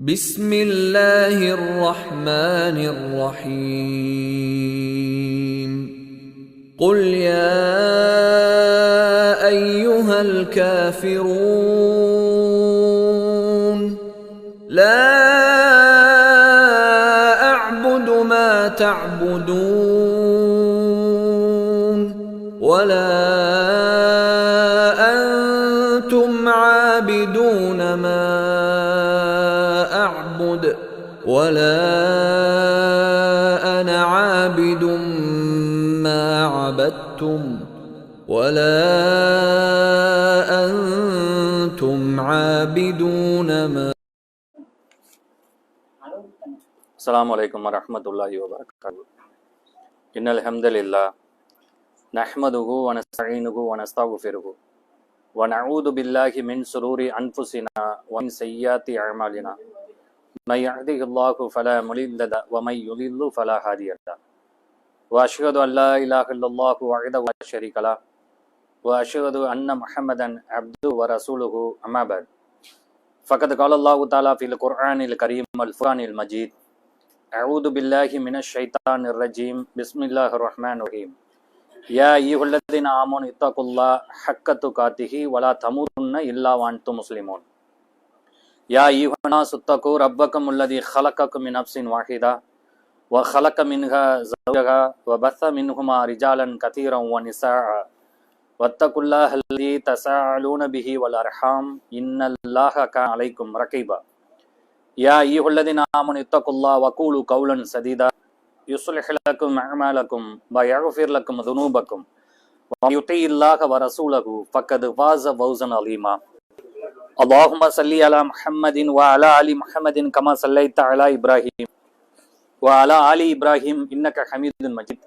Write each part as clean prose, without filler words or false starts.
بسم الله الرحمن الرحيم قل يا أيها الكافرون لا أعبد ما تعبدون ولا أنتم عابدون ما أعبد ولا أنا عابد ما عبدتم ولا أنتم عابدون ما. السلام عليكم ورحمة الله وبركاته. إن الحمد لله نحمده ونستعينه ونستغفره ونعوذ بالله من شرور أنفسنا ومن سيئات أعمالنا من يهده الله فلا مضل له ومن يضلل فلا هادي له وأشهد أن لا إله إلا الله وحده لا شريك له وأشهد أن محمدا عبده ورسوله أما بعد فقد قال الله تعالى في القرآن الكريم والفرقان المجيد أعوذ بالله من الشيطان الرجيم بسم الله الرحمن الرحيم يا أيها الذين آمنوا اتقوا الله حق تقاته ولا تموتن إلا وأنتم مسلمون يا أيها الناس اتقوا ربكم الذي خلقكم من نفس واحدة وخلق منها زوجها وبث منهما رجالا كثيرا ونساء واتقوا الله الذي تساءلون به والأرحام إن الله كان عليكم رقيبا يا أيها الذين آمنوا اتقوا الله وقولوا قولا سديدا يصلح لكم أعمالكم ويغفر لكم ذنوبكم ومن يطع الله ورسوله فقد فاز فوزا عظيما اللهم صل على محمد وعلى آل محمد كما صليت على إبراهيم وعلى آل إبراهيم إنك حميد مجيد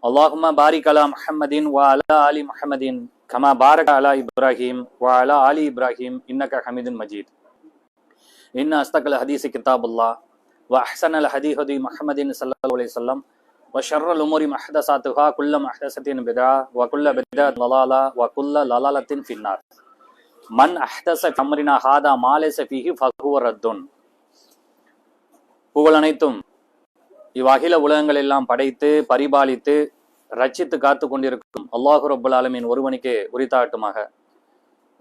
اللهم بارك على محمد وعلى آل محمد كما باركت على إبراهيم وعلى آل إبراهيم إنك حميد مجيد إن أصدق الحديث كتاب الله وأحسن الهدي هدي محمد صلى الله عليه وسلم وشر الأمور محدثاتها كل محدثة بدعة وكل بدعة ضلالة وكل ضلالة في النار من أحدث في أمرنا هذا ما ليس فيه فهو رد. புகழ் அனைத்தும் இவ்வகில உலகங்கள் எல்லாம் படைத்து பரிபாலித்து ரட்சித்து காத்து கொண்டிருக்கும் அல்லாஹு ரப்பல் ஆலமீன் ஒருவனுக்கே உரித்தாட்டுமாக.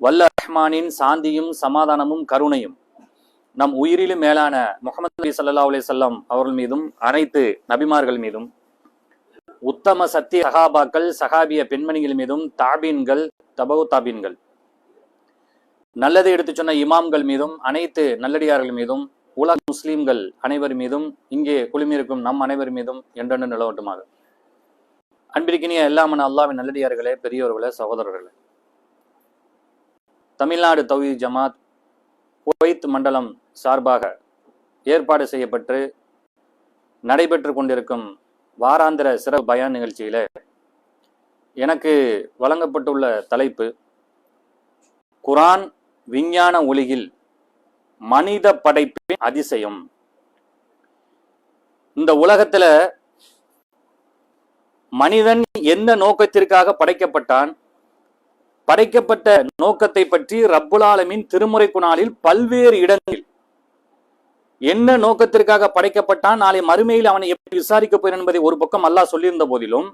வல்ல ரஹ்மானின் சாந்தியும் சமாதானமும் கருணையும் நம் உயிரிலும் மேலான முஹம்மது நபி ஸல்லல்லாஹு அலைஹி வஸல்லம் அவர்கள் மீதும் அனைத்து நபிமார்கள் மீதும் உத்தம சத்திய சஹாபாக்கள் சஹாபிய பெண்மணிகள் மீதும் தாபீன்கள் தபவு தாபீன்கள் நல்லதை எடுத்து சொன்ன இமாம்கள் மீதும் அனைத்து நல்லடியார்கள் மீதும் உலக முஸ்லீம்கள் அனைவர் மீதும் இங்கே குழுமியிருக்கும் நம் அனைவர் மீதும் என்றென்று நிலவட்டுமாக. அன்பிற்கினிய எல்லாமன அல்லாஹ்வின் நல்லடியார்களே, பெரியோர்களே, சகோதரர்களே, தமிழ்நாடு தௌஹீத் ஜமாத் குவைத் மண்டலம் சார்பாக ஏற்பாடு செய்யப்பட்டு நடைபெற்று கொண்டிருக்கும் வாராந்திர சிறப்பு பயான் நிகழ்ச்சியில எனக்கு வழங்கப்பட்டுள்ள தலைப்பு குர்ஆன் விஞ்ஞான ஒளியில் மனித படைப்பின் அதிசயம். இந்த உலகத்துல மனிதன் எந்த நோக்கத்திற்காக படைக்கப்பட்டான், படைக்கப்பட்ட நோக்கத்தை பற்றி ரப்புல் ஆலமீன் திருமுறை குர்ஆனில் பல்வேறு இடங்களில் என்ன நோக்கத்திற்காக படைக்கப்பட்டான், நாளை மறுமையில் அவனை எப்படி விசாரிக்க போகிறான் என்பதை ஒரு பக்கம் அல்லாஹ் சொல்லியிருந்த போதிலும்,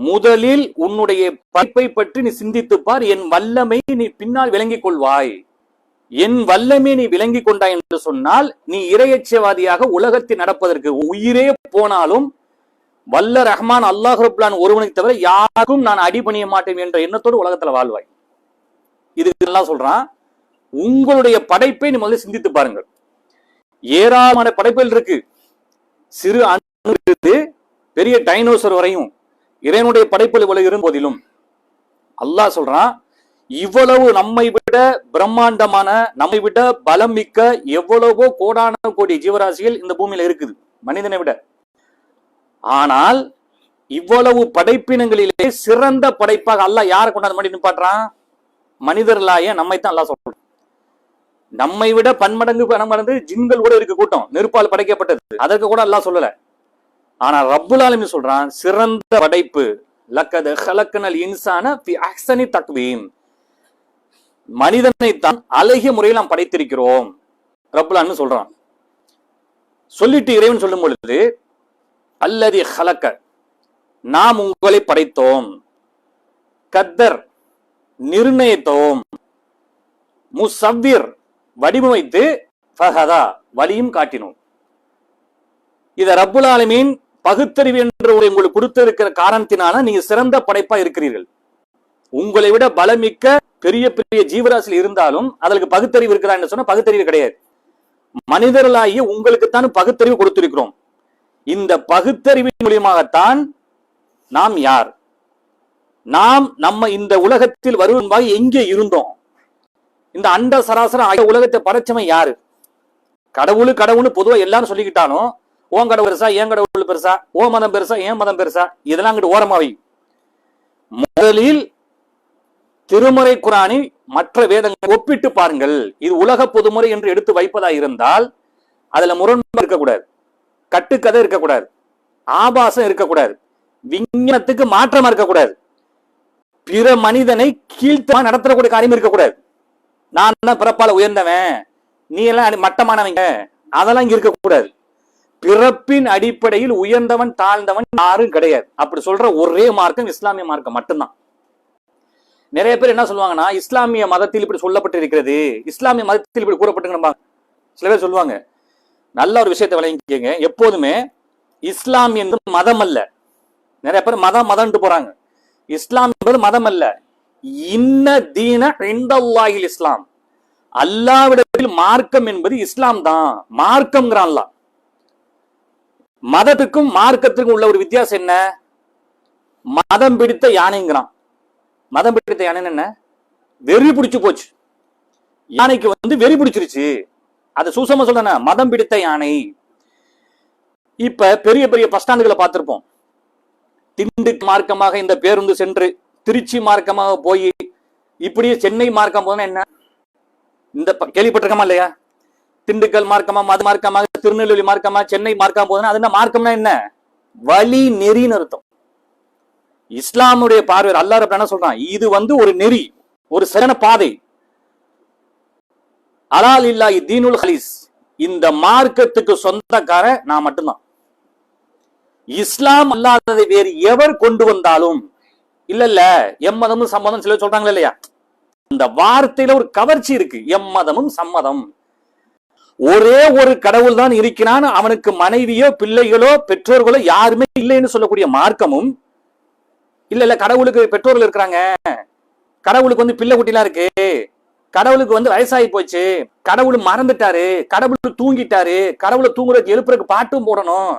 முதலில் உன்னுடைய படைப்பை பற்றி நீ சிந்தித்துப்பார், என் வல்லமை நீ பின்னால் விளங்கிக் கொள்வாய். என் வல்லமை நீ விளங்கி கொண்டாய் என்று சொன்னால் நீ இறையச்சவாதியாக உலகத்தில் நடப்பதற்கு உயிரே போனாலும் வல்ல ரஹ்மான் அல்லாஹ் ரப்புல் ஒருவனுக்கு தவிர யாருக்கும் நான் அடிபணிய மாட்டேன் என்ற எண்ணத்தோடு உலகத்துல வாழ்வாய். இதுக்கு எல்லாம் சொல்றான், உங்களுடைய படைப்பை நீ முதல்ல சிந்தித்து பாருங்கள். ஏராளமான படைப்புகள் இருக்கு. சிறு அணு பெரிய டைனோசர் வரையும் இறைவனுடைய படைப்புகள் இவ்வளவு இருந்த போதிலும் அல்லாஹ் சொல்றான், இவ்வளவு நம்மை விட பிரம்மாண்டமான, நம்மை விட பலம் மிக்க எவ்வளவோ கோடான கோடி ஜீவராசிகள் இந்த பூமியில இருக்குது மனிதனை விட. ஆனால் இவ்வளவு படைப்பினங்களிலே சிறந்த படைப்பாக அல்லாஹ் யாரை கொண்டாந்து மணி நிப்பாட்டுறான்? மனிதர்களாய நம்மைத்தான் அல்லாஹ் சொல்றான். நம்மை விட பன்மடங்கு ஜின்கள் கூட இருக்கு கூட்டம், நெருப்பால் படைக்கப்பட்டது, அதற்கு கூட அல்லாஹ் சொல்லல. ஆனா ரப்புல் ஆலமீன் சொல்றான், சிறந்த படைப்பு லக்கத் ஹலக்னல் இன்சான ஃபி அஹ்ஸனி தக்வீம், மனிதனைத்தான் அழகிய முறையில் நாம் படைத்திருக்கிறோம். ரப்புலான்னு சொல்றான். சொல்லிட்டு இறைவன் சொல்லும் பொழுது அல்லதி ஹலக்க, நாம் உங்களை படைத்தோம், கத்தர் நிர்ணயித்தோம், முசவ்விர் வடிவமைத்து, ஃபஹதா வழியும் காட்டினோம். இத ரப்புல் ஆலமீன் பகுத்தறிவு என்று உங்களுக்கு கொடுத்திருக்கிற காரணத்தினால நீங்க சிறந்த படைப்பா இருக்கிறீர்கள். உங்களை விட பலமிக்க பெரிய பெரிய ஜீவராசியில் இருந்தாலும் அதற்கு பகுத்தறிவு இருக்கிறா என்று சொன்னா பகுத்தறிவு கிடையாது. மனிதர்களாகிய உங்களுக்குத்தான் பகுத்தறிவு கொடுத்திருக்கிறோம். இந்த பகுத்தறிவின் மூலியமாகத்தான் நாம் யார், நாம் நம்ம இந்த உலகத்தில் வருவதாக எங்கே இருந்தோம், இந்த அண்ட சராசர உலகத்தை படைச்சவன் யாரு, கடவுள் கடவுள்னு பொதுவா எல்லாரும் சொல்லிக்கிட்டாலும் ஓன் கடவுள் பெருசா, ஏன் கடவுள் பெருசா, ஓ மதம் பெருசா, ஏன் மதம் பெருசா, இதெல்லாம் அங்கிட்டு ஓரமாவை. முதலில் திருமறை குரானை மற்ற வேதங்களை ஒப்பிட்டு பாருங்கள். இது உலக பொதுமுறை என்று எடுத்து வைப்பதா இருந்தால் அதுல முரண்பாடு இருக்கக்கூடாது, கட்டுக்கதை இருக்கக்கூடாது, ஆபாசம் இருக்கக்கூடாது, விஞ்ஞானத்துக்கு மாற்றமா இருக்கக்கூடாது, பிற மனிதனை கீழ்த்தமா நடத்தக்கூடிய காரியம் இருக்கக்கூடாது. நான் தான் பிறப்பால உயர்ந்தவன், நீ எல்லாம் மட்டமானவங்க, அதெல்லாம் இங்க இருக்கக்கூடாது. பிறப்பின் அடிப்படையில் உயர்ந்தவன் தாழ்ந்தவன் யாரும் கிடையாது. அப்படி சொல்ற ஒரே மார்க்கம் இஸ்லாமிய மார்க்கம் மட்டும்தான். நிறைய பேர் என்ன சொல்லுவாங்கன்னா, இஸ்லாமிய மதத்தில் இப்படி சொல்லப்பட்டு இருக்கிறது, இஸ்லாமிய மதத்தில் இப்படி கூறப்பட்டு, சில பேர் சொல்லுவாங்க. நல்ல ஒரு விஷயத்தை விளங்கிக்கங்க. எப்போதுமே இஸ்லாம் என்பது மதம் அல்ல. நிறைய பேர் மதம் மதம்ட்டு போறாங்க. இஸ்லாம் என்பது மதம் அல்ல. இன்ன தீன இன்தல்லாஹில் இஸ்லாம், அல்லாஹ்விடத்தில் மார்க்கம் என்பது இஸ்லாம் தான். மார்க்கம்ங்கிறான்ல. மதத்துக்கும் மார்க்கத்துக்கும் உள்ள ஒரு வித்தியாசம் என்ன? மதம் பிடித்த யானைங்கிறான். மதம் பிடித்த யானை என்ன? வெறி பிடிச்சு போச்சு. யானைக்கு வெறி பிடிச்சிருச்சு. அது சூசமா சொல்றேன், மதம் பிடித்த யானை. இப்ப பெரிய பெரிய பஸ் ஸ்டாண்டுகளை பார்த்திருப்போம். திண்டுக்கு மார்க்கமாக இந்த பேருந்து சென்று திருச்சி மார்க்கமாக போய் இப்படியே சென்னை மார்க்கம் போனா என்ன, இந்த கேள்விப்பட்டிருக்கமா இல்லையா? திண்டுக்கல் மார்க்கமா, மது மார்க்கமாக, திருநெல்வேலி மார்க்கமா, சென்னை மார்க்கம் போதுன்னா அது என்ன மார்க்கம்னா என்ன? வழி நெறின்னு அர்த்தம். இஸ்லாமுடைய பார்வையர் அல்லாஹ் ரப்ப என்ன சொல்றான்? இது ஒரு நெறி, ஒரு சரியான பாதை. அலால் இல்லாஹி தீனுல் ஹலீஸ், இந்த மார்க்கத்துக்கு சொந்தக்கார நான் மட்டும்தான். இஸ்லாம் அல்லாததை வேறு எவர் கொண்டு வந்தாலும் இல்ல எம்மதமும் சம்மதம் சில சொல்றாங்களா இல்லையா? அந்த வார்த்தையில ஒரு கவர்ச்சி இருக்கு. எம்மதமும் சம்மதம். ஒரே ஒரு கடவுள் தான் இருக்கிறான், அவனுக்கு மனைவியோ பிள்ளைகளோ பெற்றோர்களோ யாருமே இல்லைன்னு சொல்லக்கூடிய மார்க்கமும், இல்ல கடவுளுக்கு பெற்றோர்கள் இருக்கிறாங்க, கடவுளுக்கு பிள்ளை குட்டிலாம் இருக்கு, கடவுளுக்கு வயசாகி போச்சு, கடவுள் மறந்துட்டாரு, கடவுள் தூங்கிட்டாரு, கடவுளை தூங்குறதுக்கு எழுப்புறதுக்கு பாட்டும் போடணும்,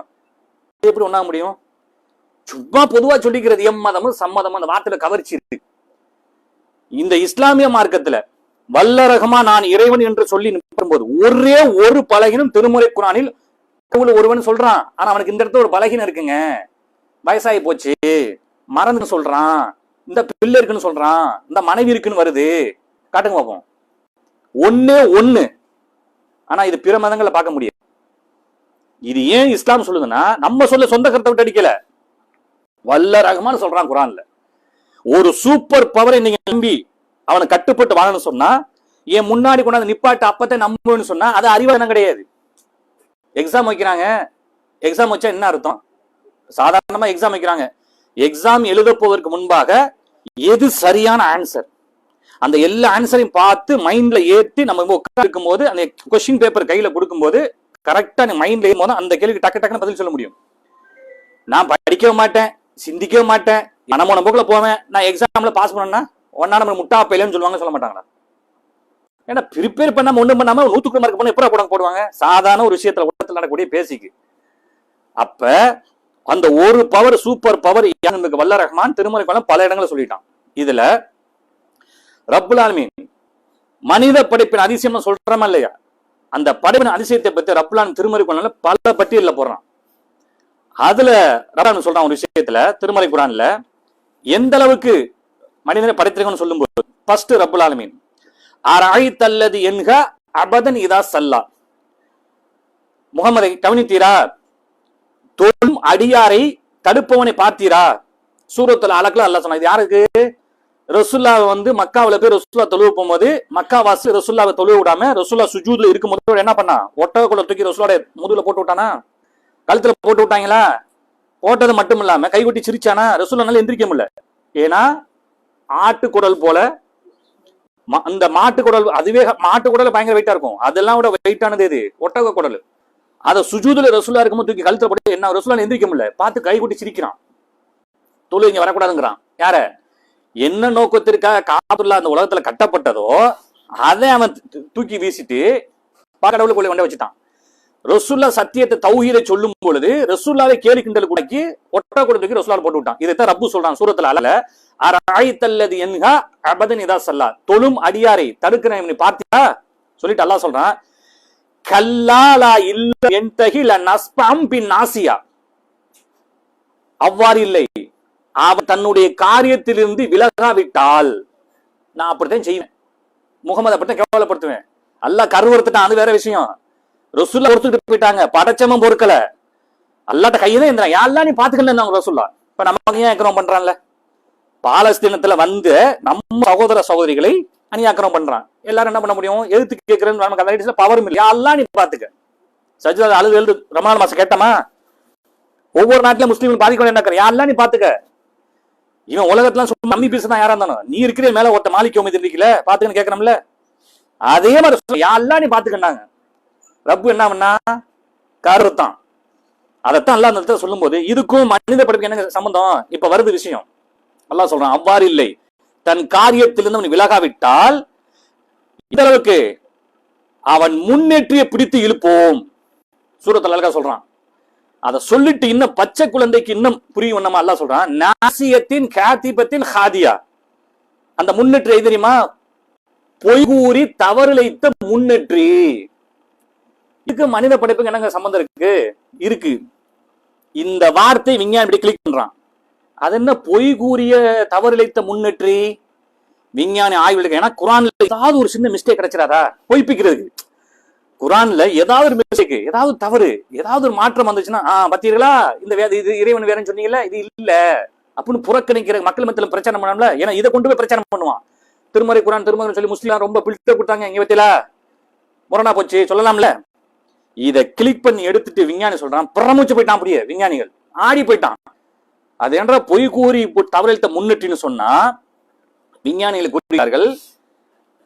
எப்படி ஒண்ணா முடியும்? சும்மா பொதுவா சொல்லிக்கிறது எம்மதமும் சம்மதமும். அந்த வார்த்தையில கவர்ச்சி இருக்கு. இந்த இஸ்லாமிய மார்க்கத்துல வல்லரகமா நான் இறைவன் என்று சொல்லி நிற்கும்போது ஒரே ஒரு பலகீனம் திருமுறை குரானில் கடவுள் ஒருவன் சொல்றான். ஆனா அவனுக்கு இந்த இடத்துல ஒரு பலகீனம் இருக்குங்க, வயசாகி போச்சு, மறந்து சொல்றான், இந்த பிள்ளை இருக்குன்னு சொல்றான், இந்த மனைவி இருக்குன்னு வருது, காட்டுங்க பார்ப்போம். ஒன்னே ஒண்ணு. ஆனா இது பிற மதங்களை பார்க்க முடியாது. இது ஏன் இஸ்லாம் சொல்லுதுன்னா, நம்ம சொல்ல சொந்த கருத்தை விட்டு அடிக்கல, வல்ல ரஹ்மான் சொல்றான் குரான்ல. ஒரு சூப்பர் பவரை நீங்க நம்பி அவனை கட்டுப்பட்டு வாழணும்னு சொன்னா, என் முன்னாடி கொண்டாந்து நிப்பாட்டு அப்பத்தை நம்புன்னு சொன்னா அது அறிவாளம் கிடையாது. எக்ஸாம் வைக்கிறாங்க, எக்ஸாம் வச்சா என்ன அர்த்தம்? சாதாரணமா எக்ஸாம் வைக்கிறாங்க. எக்ஸாம் எழுத போவதற்கு முன்பாக எது சரியான ஆன்சர், அந்த எல்லா ஆன்சரையும் பார்த்து மைண்ட்ல ஏற்றி நம்ம உட்கார்க்கும் போது அந்த கொஸ்டின் பேப்பர் கையில கொடுக்கும் போது கரெக்டா மைண்ட்ல ஏறும் போது அந்த கேள்விக்கு டக்கு டக்குன்னு பதில் சொல்ல முடியும். நான் படிக்கவே மாட்டேன், சிந்திக்கவே மாட்டேன், மனமோன போக்குல போவேன், நான் எக்ஸாம்ல பாஸ் பண்ணேன்னா ஒன்னா நம்ம முட்டா பையலன்னு சொல்லுவாங்க, சொல்ல மாட்டாங்களா? ஏன்னா ப்ரிப்பேர் பண்ணாம ஒண்ணும் பண்ணாம 100க்கு மார்க் பண்ண எப்படா போடுவாங்க? சாதாரண ஒரு விஷயத்துல உலகத்தில் நடக்கக்கூடிய பேசிக்கு. அப்ப அந்த ஒரு பவர், சூப்பர் பவர் வல்ல ரஹ்மான் திருமறை பல இடங்களை சொல்லிட்டான். இதுல ரப்புல் ஆலமீன் மனித படைப்பின் அதிசயம் சொல்றமா இல்லையா? அந்த படைப்பின் அதிசயத்தை பத்தி ரப்புல் ஆலமீன் திருமறை குரான்ல பல பட்டியல்ல போடுறான். அதுல ரஹ்மான் சொல்றான் ஒரு விஷயத்துல திருமறை குரான்ல எந்த அளவுக்கு மனிதனை படைத்திருக்கணும்னு சொல்லும்போது, ஃபர்ஸ்ட் ரப்புல் ஆலமீன் அரைத்தல்லது என்க அபதன் இதா சல்லா, முகமதை கவனித்தீரா, தொழும் அடியாரை தடுப்பவனை பார்த்தீரா? சூரத்துல அலக்ல அல்லாஹ் சொன்னா. இது யாருக்கு? ரசூல்லாவை வந்து மக்காவில போய் ரசூல்லா தொழுவ போகும்போது மக்கா வாசி ரசூல்லாவை தொழுவ விடாம ரசூல்லா சுஜூதுல இருக்கும்போது என்ன பண்ணா, ஒட்டகக்குள்ள தூக்கி ரசூலோட முதுகுல போட்டு விட்டானா, கழுத்துல போட்டு விட்டாங்களா? போட்டது மட்டும் இல்லாம கைகொட்டி சிரிச்சானா? ரசூல்லானால எந்திரிக்க முடியல. ஏன்னா ஆட்டுக்குடல் போல அந்த மாட்டுக்குடல், அதுவே மாட்டுக்குடல் பயங்கர வெயிட்டா இருக்கும், அதெல்லாம் விட வெயிட்டானது எது? ஒட்டக குடல். அதை சுஜூதுல ரசூல்லா இருக்கும்போது தூக்கி கழுத்துல போட்டு என்ன ரசூல்லா எந்திரிக்க முடியல, பார்த்து கைகொட்டி சிரிக்கிறான், தொழு இங்க வரக்கூடாதுங்கிறான். யார? என்ன நோக்கத்திற்காக காபத்துல்லா அந்த உலகத்துல கட்டப்பட்டதோ அதை அவன் தூக்கி வீசிட்டு கடவுளை கொள்ளை கொண்டே வச்சுட்டான். ரசூல்லா சத்தியத்தை தௌஹீதை சொல்லும் பொழுது ரசூல்லாவை கேலி கிண்டல் கூடக்கி ஒட்டா கூட தூக்கி ரசூல்லா போட்டு விட்டான். இதைத்தான் ரப்பு சொல்றான் சூரத்துல அலல, அரஐத்தல்லதி யன்ஹா அபதன் இதா ஸல்லா, தொழும் அடியாரை தடுக்கிறவனை பார்த்தியா சொல்லிட்டு அல்லாஹ் சொல்றான், கல்லாலா இல்ல யன்தஹி லனஸ்பம் பின் நாசியா, அவ்வாறு இல்லை, அவன் தன்னுடைய காரியத்திலிருந்து விலகாவிட்டால் நான் அப்படித்தான் செய்வேன். முகமது அப்படித்தான் கேவலப்படுத்துவேன். அல்லாஹ் கருவறுத்துட்டான், அது வேற விஷயம். ரசூல்லா பொறுத்துட்டு போயிட்டாங்க, படைச்சவன் பொறுக்கல, அல்லாட்ட கையதான் இருந்தான். யாரெல்லாம் நீ பாத்துக்கல ரசூல்லா. இப்ப நமக்கு ஏன் அக்கிரமம் பண்றான்ல? பாலஸ்தீனத்துல வந்து நம்ம சகோதர சகோதரிகளை அநியாக்கிரமம் பண்றான். எல்லாரும் என்ன பண்ண முடியும்? எதிர்த்து கேட்கிறேன்னு நமக்கு அந்த பவரும் இல்லை. யாரெல்லாம் நீ பாத்துக்க. சஜ்ஜா அழுது ரமலான் மாசம் கேட்டமா, ஒவ்வொரு நாட்டிலும் முஸ்லீம்கள் பாதிக்க என்ன யாரெல்லாம் நீ பாத்துக்க. இவன் உலகத்துல சும்மா நம்பி பேசுதான் யாரா இருந்தாலும், நீ இருக்கிற மேல ஒருத்த மாலிக்கு உமது இருக்கல பாத்துக்கன்னு கேட்கணும்ல. அதே மாதிரி யாரெல்லாம் நீ பாத்துக்கிட்டாங்க. ரப்பு என்ன பண்ணா? கருத்தான். அதைத்தான் அல்லாஹ் அந்த இடத்துல சொல்லும் போது இதுக்கும் மனித படைப்புக்கு என்ன சம்பந்தம்? இப்ப வருது விஷயம். அல்லாஹ் சொல்றான், அவ்வாறு இல்லை, தன் காரியத்திலிருந்து அவன் விலகாவிட்டால் இந்த அளவுக்கு அவன் முன்னேற்றிய பிடித்து இழுப்போம். சூரத்துல அழகா சொல்றான். அதை சொல்லிட்டு இன்னும் பச்சை குழந்தைக்கு இன்னும் புரியும் நம்ம அல்லாஹ் சொல்றான், நாசியத்தின் காதிபத்தின் ஹாதியா, அந்த முன்னேற்றி தெரியுமா? பொய்கூறி தவறிழைத்த முன்னேற்றி. இதுக்கு மனித படைப்புக்கு என்னங்க சம்பந்தம் இருக்கு? இருக்கு. இந்த வார்த்தை விஞ்ஞானி இப்படி கிளிக் பண்றான். அது என்ன பொய் கூறிய தவறிழைத்த முன்னேற்றி? விஞ்ஞானி ஆய்வு எடுக்க. ஏன்னா குரான்ல ஏதாவது ஒரு சின்ன மிஸ்டேக் கிடைச்சிடாதா பொய்ப்பிக்கிறதுக்கு? குரான்ல ஏதாவது ஒரு மிஸ்டேக், ஏதாவது தவறு, ஏதாவது ஒரு மாற்றம் வந்துச்சுன்னா பாத்தீங்களா இந்த இது இறைவன் வேறன்னு சொன்னீங்கல்ல, இது இல்ல அப்படின்னு புறக்கணிக்கிற மக்கள் மத்தியில பிரச்சனை பண்ணாமல. ஏன்னா இதை கொண்டு போய் பிரச்சனை பண்ணுவான். திருமறை குரான் திருமறை சொல்லி முஸ்லீம் ரொம்ப பில்டப் கொடுத்தாங்க, இங்க பத்தியில முரணா போச்சு சொல்லலாம்ல. இதை கிளிக் பண்ணி எடுத்துட்டு விஞ்ஞானி சொல்றான், பிரமிச்சு போயிட்டான். அப்படியே விஞ்ஞானிகள் ஆடி போயிட்டான். அது என்ற பொய் கூறி தவறிழைத்த முன்னேற்றின்னு சொன்னா விஞ்ஞானிகள் கூறுகிறார்கள்,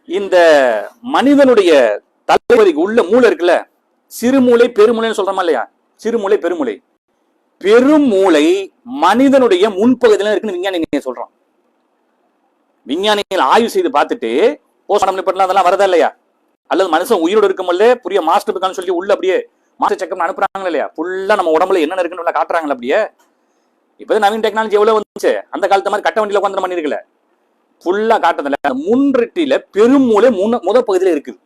இந்த மனிதனுடைய தலைவலிக்கு உள்ள மூளை இருக்குல்ல, சிறுமூளை பெருமூளைன்னு சொல்றோமா இல்லையா? சிறுமூளை பெருமூளை. பெருமூளை மனிதனுடைய முன்பகுதியில இருக்குன்னு விஞ்ஞானிகள் சொல்றான். விஞ்ஞானிகள் ஆய்வு செய்து பார்த்துட்டு போஸ்ட்மார்ட்டம் அதெல்லாம் வரதா இல்லையா? அல்லது மனுஷன் உயிரோடு இருக்கும்போது புரிய மாஸ்டர் இருக்கான்னு சொல்லி உள்ள அப்படியே மாஸ்டர் செக்அப் அனுப்புறாங்க இல்லையா? ஃபுல்லா நம்ம உடம்புல என்ன இருக்குன்னு காட்டுறாங்களா? அப்படியே இப்ப நவீன டெக்னாலஜி எவ்வளவு வந்துச்சு, அந்த காலத்து மாதிரி கட்ட வண்டியில உட்காந்து பண்ணி இருக்கல, ஃபுல்லா காட்டுறதுல முன்றிட்டில பெருமூளை முத பகுதியில இருக்குது.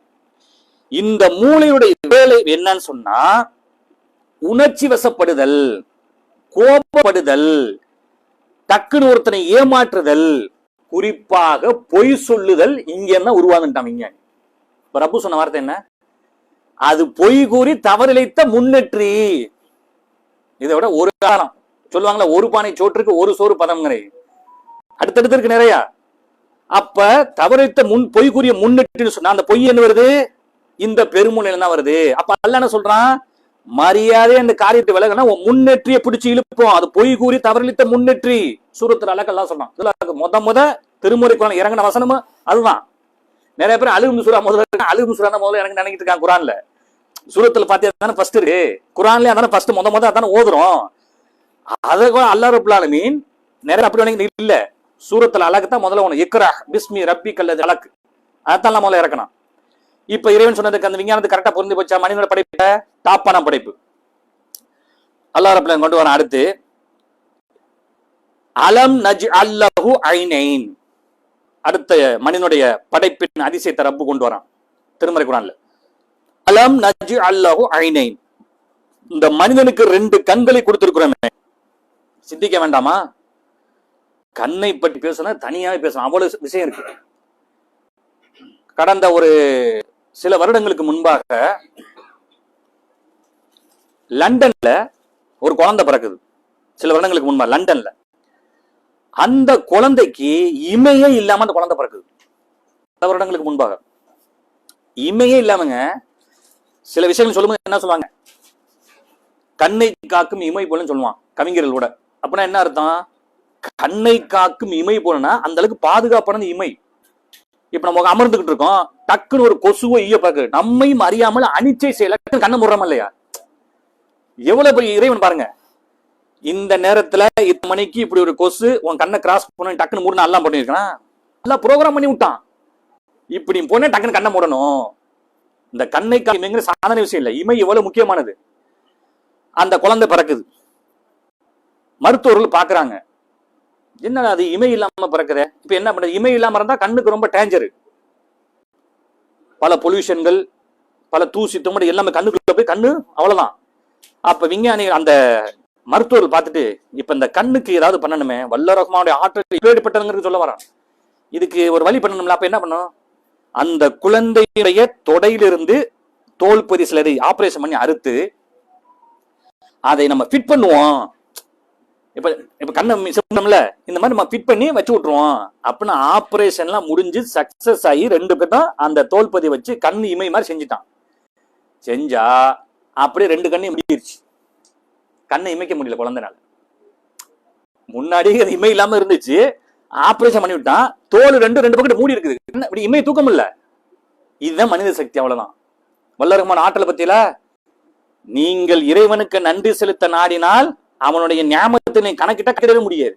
இந்த மூளையுடைய வேலை என்னன்னு சொன்னா உணர்ச்சி வசப்படுதல், கோபப்படுதல், டக்குன்னு ஒருத்தனை ஏமாற்றுதல், குறிப்பாக பொய் சொல்லுதல் இங்க என்ன உருவாகுட்டான் விஞ்ஞானி. ரப்பு சொன்ன வார்த்தை என்ன? அது பொய் கூறி தவறிழைத்த முன்னேற்றி. இதை விட ஒரு காரணம் சொல்லுவாங்களா, ஒரு பானை சோற்றுக்கு ஒரு சோறு பதம்ங்கிற அடுத்தடுத்து இருக்கு நிறைய. அப்ப தவறிழைத்த பொய் கூறிய முன்னேற்றி சொன்னா அந்த பொய் என்ன வருது? இந்த பெருமூளையில தான் வருது. அப்ப அல்ல என்ன சொல்றான், மரியாதை அந்த காரியத்தை விலகுனா முன்னேற்றிய பிடிச்சு இழுப்போம். அது பொய் கூறி தவறிழைத்த முன்னேற்றி. சூரத்துல அல்லாஹ் சொல்றான். முத திருமுறை குரான் இறங்கின வசனமும் அதுதான். நிறைய பேர் அழுகும் சூரா முதல்ல முதல்ல எனக்கு நினைக்கிட்டு இருக்காங்க. குரான்ல சூரத்துல பாத்தீங்கன்னா ஃபர்ஸ்ட் இருக்கு, குரான்லயே அதான ஃபர்ஸ்ட் முத அதான ஓதுறோம். அதை கூட அல்லாஹ் ரப்புல் ஆலமீன் நிறைய அப்படி இல்ல, சூரத்துல அழகுதான் முதல்ல ஒண்ணு இக்ரா பிஸ்மி ரப்பிக்கல் அலக், அதான் முதல்ல இறக்கணும். இப்ப இறைவன் சொன்னதுக்கு அந்த விஞ்ஞானத்துக்கு கரெக்டா பொருந்தி போச்சா? மனிதனோட படைப்பு டாப்பான படைப்பு அல்லாஹ் ரப்புல் ஆலமீன் கொண்டு வரான். அடுத்து அலம் நஜ்அல் லஹு ஐனைன், அடுத்த மனிதனுடைய படைப்பின் அதிசயத்தை ரப்பு கொண்டு வரான் திருமறை குரான்ல. அலம் நஜ்அல் லஹு ஐனைன், இந்த மனிதனுக்கு 2 கண்களை கொடுத்திருக்கிறோமே. சிந்திக்க வேண்டாமா? கண்ணை பற்றி பேசினா தனியாவே பேசலாம், அவ்வளவு விஷயம் இருக்கு. கடந்த ஒரு சில வருடங்களுக்கு முன்பாக லண்டன்ல ஒரு குழந்தை பிறக்குது. சில வருடங்களுக்கு முன்பா லண்டன்ல அந்த குழந்தைக்கு இமையே இல்லாம அந்த குழந்தை பிறக்குது. பல வருடங்களுக்கு முன்பாக இமையே இல்லாமங்க. சில விஷயங்கள் சொல்லும்போது என்ன சொல்லுவாங்க, கண்ணை காக்கும் இமை போலன்னு சொல்லுவான் கவிஞர்களோட. அப்படின்னா என்ன அர்த்தம்? கண்ணை காக்கும் இமை போலன்னா அந்த அளவுக்கு பாதுகாப்பான இமை. இப்ப நம்ம அமர்ந்துகிட்டு இருக்கோம், டக்குன்னு ஒரு கொசுவோ ஈய பார்க்கு, நம்மையும் அறியாமல் அனிச்சை செய்யல கண்ணை முடுறோம் இல்லையா? எவ்வளவு பெரிய இறைவன் பாருங்க. இந்த நேரத்துல 8 மணிக்கு இப்படி ஒரு கொசு உன் கண்ணை கிராஸ் பண்ண டக்குன்னு மூடணும் எல்லாம் பண்ணிருக்கான், எல்லாம் ப்ரோக்ராம் பண்ணி விட்டான். இப்படி போன டக்குன்னு கண்ணை மூடணும். இந்த கண்ணை காமிங்கிற சாதாரண விஷயம் இல்லை, இமை எவ்வளவு முக்கியமானது. அந்த குழந்தை பிறக்குது, மருத்துவர்கள் பாக்குறாங்க, என்ன அது இமை இல்லாம பிறக்குது. இப்ப என்ன பண்றது? இமை இல்லாம இருந்தா கண்ணுக்கு ரொம்ப டேஞ்சரு. பல பொல்யூஷன்கள், பல தூசி தும்மடி எல்லாமே கண்ணுக்குள்ள போய் கண்ணு அவ்வளவுதான். அப்ப விஞ்ஞானிகள் அந்த மருத்துவர்கள் பார்த்துட்டு இப்ப இந்த கண்ணுக்கு ஏதாவது பண்ணணுமே, வல்ல ரஹ்மானுடைய ஆற்றல் ஏற்பட்டதுங்கிறது சொல்ல வரான். இதுக்கு ஒரு வழி பண்ணணும்ல. அப்ப என்ன பண்ணும்? அந்த குழந்தையுடைய தொடையிலிருந்து தோல் பொதி சிலரை ஆபரேஷன் பண்ணி அறுத்து அதை நம்ம ஃபிட் பண்ணுவோம். இப்ப இப்ப கண்ணை சொன்னோம்ல, இந்த மாதிரி நம்ம ஃபிட் பண்ணி வச்சு விட்டுருவோம். அப்படின்னு ஆபரேஷன் எல்லாம் முடிஞ்சு சக்சஸ் ஆகி 2 பேர் தான் அந்த தோல் பொதி வச்சு கண் இமை மாதிரி செஞ்சுட்டான். செஞ்சா அப்படியே 2 கண்ணையும் முடிஞ்சிருச்சு. கண்ணை இமைக்க முடியல குழந்தைனால. முன்னாடி அது இமை இல்லாம இருந்துச்சு, ஆபரேஷன் பண்ணி விட்டான், தோல் 2 பக்கத்து மூடி இருக்குது, இப்படி இமை தூக்கம் இல்ல. இதுதான் மனித சக்தி, அவ்வளவுதான். வல்லரகமான ஆற்றலை பத்தியில நீங்கள் இறைவனுக்கு நன்றி செலுத்த நாடினால் அவனுடைய ஞாபகத்தினை கணக்கிட்ட கிடையவே முடியாது.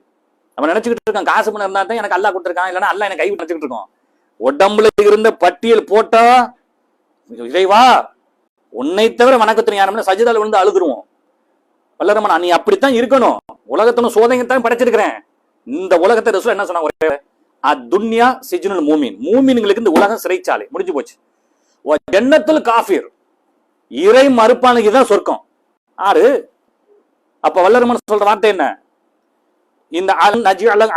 அவன் நினைச்சுக்கிட்டு இருக்கான், காசு பணம் இருந்தா தான் எனக்கு அல்லா கொடுத்துருக்கான், இல்லைன்னா அல்லா எனக்கு கை நினைச்சுக்கிட்டு இருக்கோம். உடம்புல இருந்த பட்டியல் போட்டா இறைவா உன்னை தவிர வணக்கத்தின் யாருமே சஜிதால விழுந்து அழுதுருவோம். வல்லரகமான நீ அப்படித்தான் இருக்கணும். உலகத்தின சோதனைத்தான் படைச்சிருக்கிறேன். இந்த உலகத்தை ரசூல் என்ன சொன்னாங்க? அத்துன்யா சிஜ்னுல் மூமின், மூமின்களுக்கு இந்த உலகம் சிறைச்சாலை, முடிஞ்சு போச்சு. ஜன்னத்துல் காஃபிர், இறை மறுப்பானுக்கு தான் சொர்க்கம். ஆறு. அப்ப வல்லரகமான சொல்ற வார்த்தை என்ன? இந்த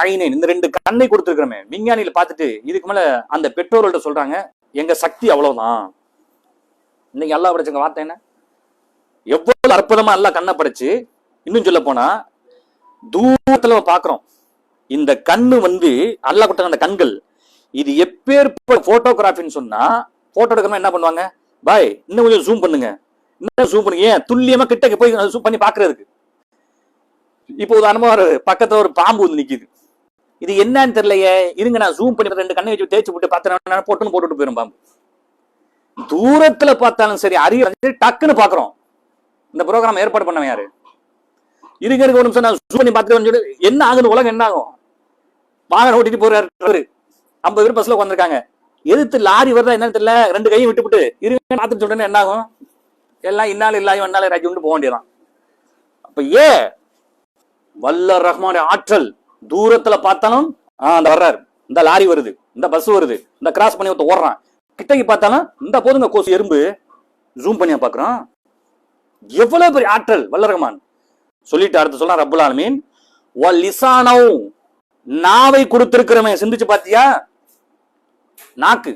ஐனேன், இந்த 2 கண்ணை கொடுத்திருக்கிறோமே, விஞ்ஞானிகள் பார்த்துட்டு இதுக்கு மேல அந்த பெற்றோர்கள்ட்ட சொல்றாங்க, எங்க சக்தி அவ்வளவுதான். இன்னைக்கு அல்லாஹ் படைச்ச வார்த்தை என்ன? எவ்வளவு அற்புதமா எல்லாம் கண்ணை படைச்சு, இன்னும் சொல்ல போனா தூரத்துல பாக்குறோம். இந்த கண்ணு அல்லாஹ் கொடுத்த அந்த கண்கள், இது எப்பேற்பட்ட போட்டோகிராஃபின்னு சொன்னா, போட்டோ எடுக்கணும் என்ன பண்ணுவாங்க, பாய் இன்னும் கொஞ்சம் ஜூம் பண்ணுங்க, இன்னும் ஜூம் பண்ணுங்க, ஏன் துல்லியமா கிட்ட போய் ஜூம் பண்ணி பாக்குறதுக்கு. இப்போ உதாரணமா பக்கத்துல ஒரு பாம்பு நிக்குது, இது என்னன்னு தெரியலையே, இருங்க நான் ஜூம் பண்ணி 2 கண்ணை வச்சு தேய்ச்சி போட்டு பார்த்தேன், போட்டுட்டு போயிடும் பாம்பு. தூரத்துல பார்த்தாலும் சரி, அறிய டக்குன்னு பாக்குறோம். இந்த ப்ரோக்ராம் ஏற்பாடு பண்ணவன் யாரு? இருக்க ஒரு நிமிஷம் நான் ஜூம் பண்ணி பார்த்துட்டு என்ன ஆகுது, உலகம் என்ன ஆகும்? வாகனம் ஓட்டிட்டு போறாரு, 50 பேர் பஸ்ல உட்காந்துருக்காங்க, எதிர்த்து லாரி வருதா என்னன்னு தெரியல, 2 கையும் விட்டுவிட்டு இருங்க பார்த்துட்டு சொல்றேன்னு என்ன ஆகும்? எல்லாம் இன்னாலும் இல்லாயும் என்னாலும் ராஜி போக வேண்டியதான். அப்ப வல்ல ரஹ்மானுடைய ஆற்றல், தூரத்துல பார்த்தாலும் அந்த வர்றாரு, இந்த லாரி வருது, இந்த பஸ் வருது, இந்த கிராஸ் பண்ணி ஓடுறான், கிட்டக்கு பார்த்தாலும் இந்த போதுங்க கோசு எறும்பு, ஜூம் பண்ணியா பாக்குறான். எவ்வளவு பெரிய ஆற்றல் வல்ல ரஹ்மான். சொல்லிட்டு அடுத்து சொல்றான் ரப்புல் ஆலமீன், வலிசானவு, நாவை கொடுத்திருக்கிறவன். சிந்திச்சு பாத்தியா? நாக்கு,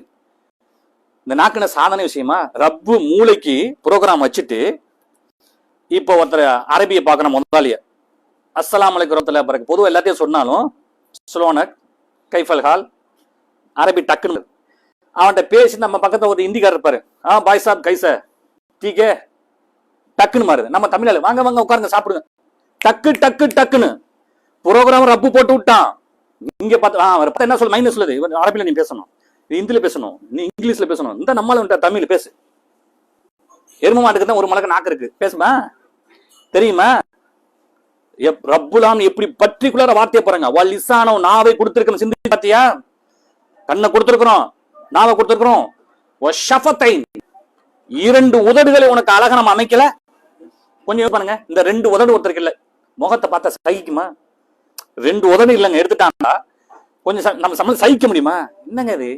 இந்த நாக்குன சாதனை விஷயமா? ரப்பு மூளைக்கு புரோகிராம் வச்சுட்டு, இப்போ ஒருத்தர் அரபியை பார்க்கணும், முதலாளிய அஸ்ஸலாமு அலைக்கும் பிறகு பொதுவாக எல்லாத்தையும் சொன்னாலும் ஸ்லோனக் கைஃபல் ஹால் அரபி டக்குன்னு அவன்கிட்ட பேசி, நம்ம பக்கத்துல ஒரு இந்திக்காரர் இருப்பாரு, பாய் சாப் கைச டீக்கே, டக்குன்னு மாறுது. நம்ம தமிழ்ல வாங்க வாங்க உட்காருங்க சாப்பிடுங்க, டக்கு டக்கு டக்குன்னு புரோகிராம் ரப்பு போட்டு விட்டான். இங்க பார்த்து என்ன சொல்ல மைனஸ் சொல்லுது, அரபில நீ பேசணும், இந்தியில பேசணும், நீ இங்கிலீஷ்ல பேசணும், இந்த நம்மளால தமிழ் பேசு. எரும மாட்டுக்கு தான் ஒரு மலக்க நாக்கு இருக்கு, பேசுமா தெரியுமா? ரப்புலாம் எப்படி பர்டிகுலரா வார்த்தையை போறாங்க. வலிசானோ, நாவை கொடுத்திருக்கணும். சிந்தி பாத்தியா? கண்ணை கொடுத்திருக்கிறோம், நாவை கொடுத்திருக்கிறோம். 2 உதடுகளை உனக்கு அழகா நம்ம அமைக்கல. கொஞ்சம் பாருங்க, இந்த 2 உதடு ஒருத்தருக்கு இல்ல, முகத்தை பார்த்தா சகிக்குமா? 2 உதடு இல்லைங்க, எடுத்துட்டாங்களா கொஞ்சம் நம்ம சகிக்க முடியுமா? என்னங்க இது?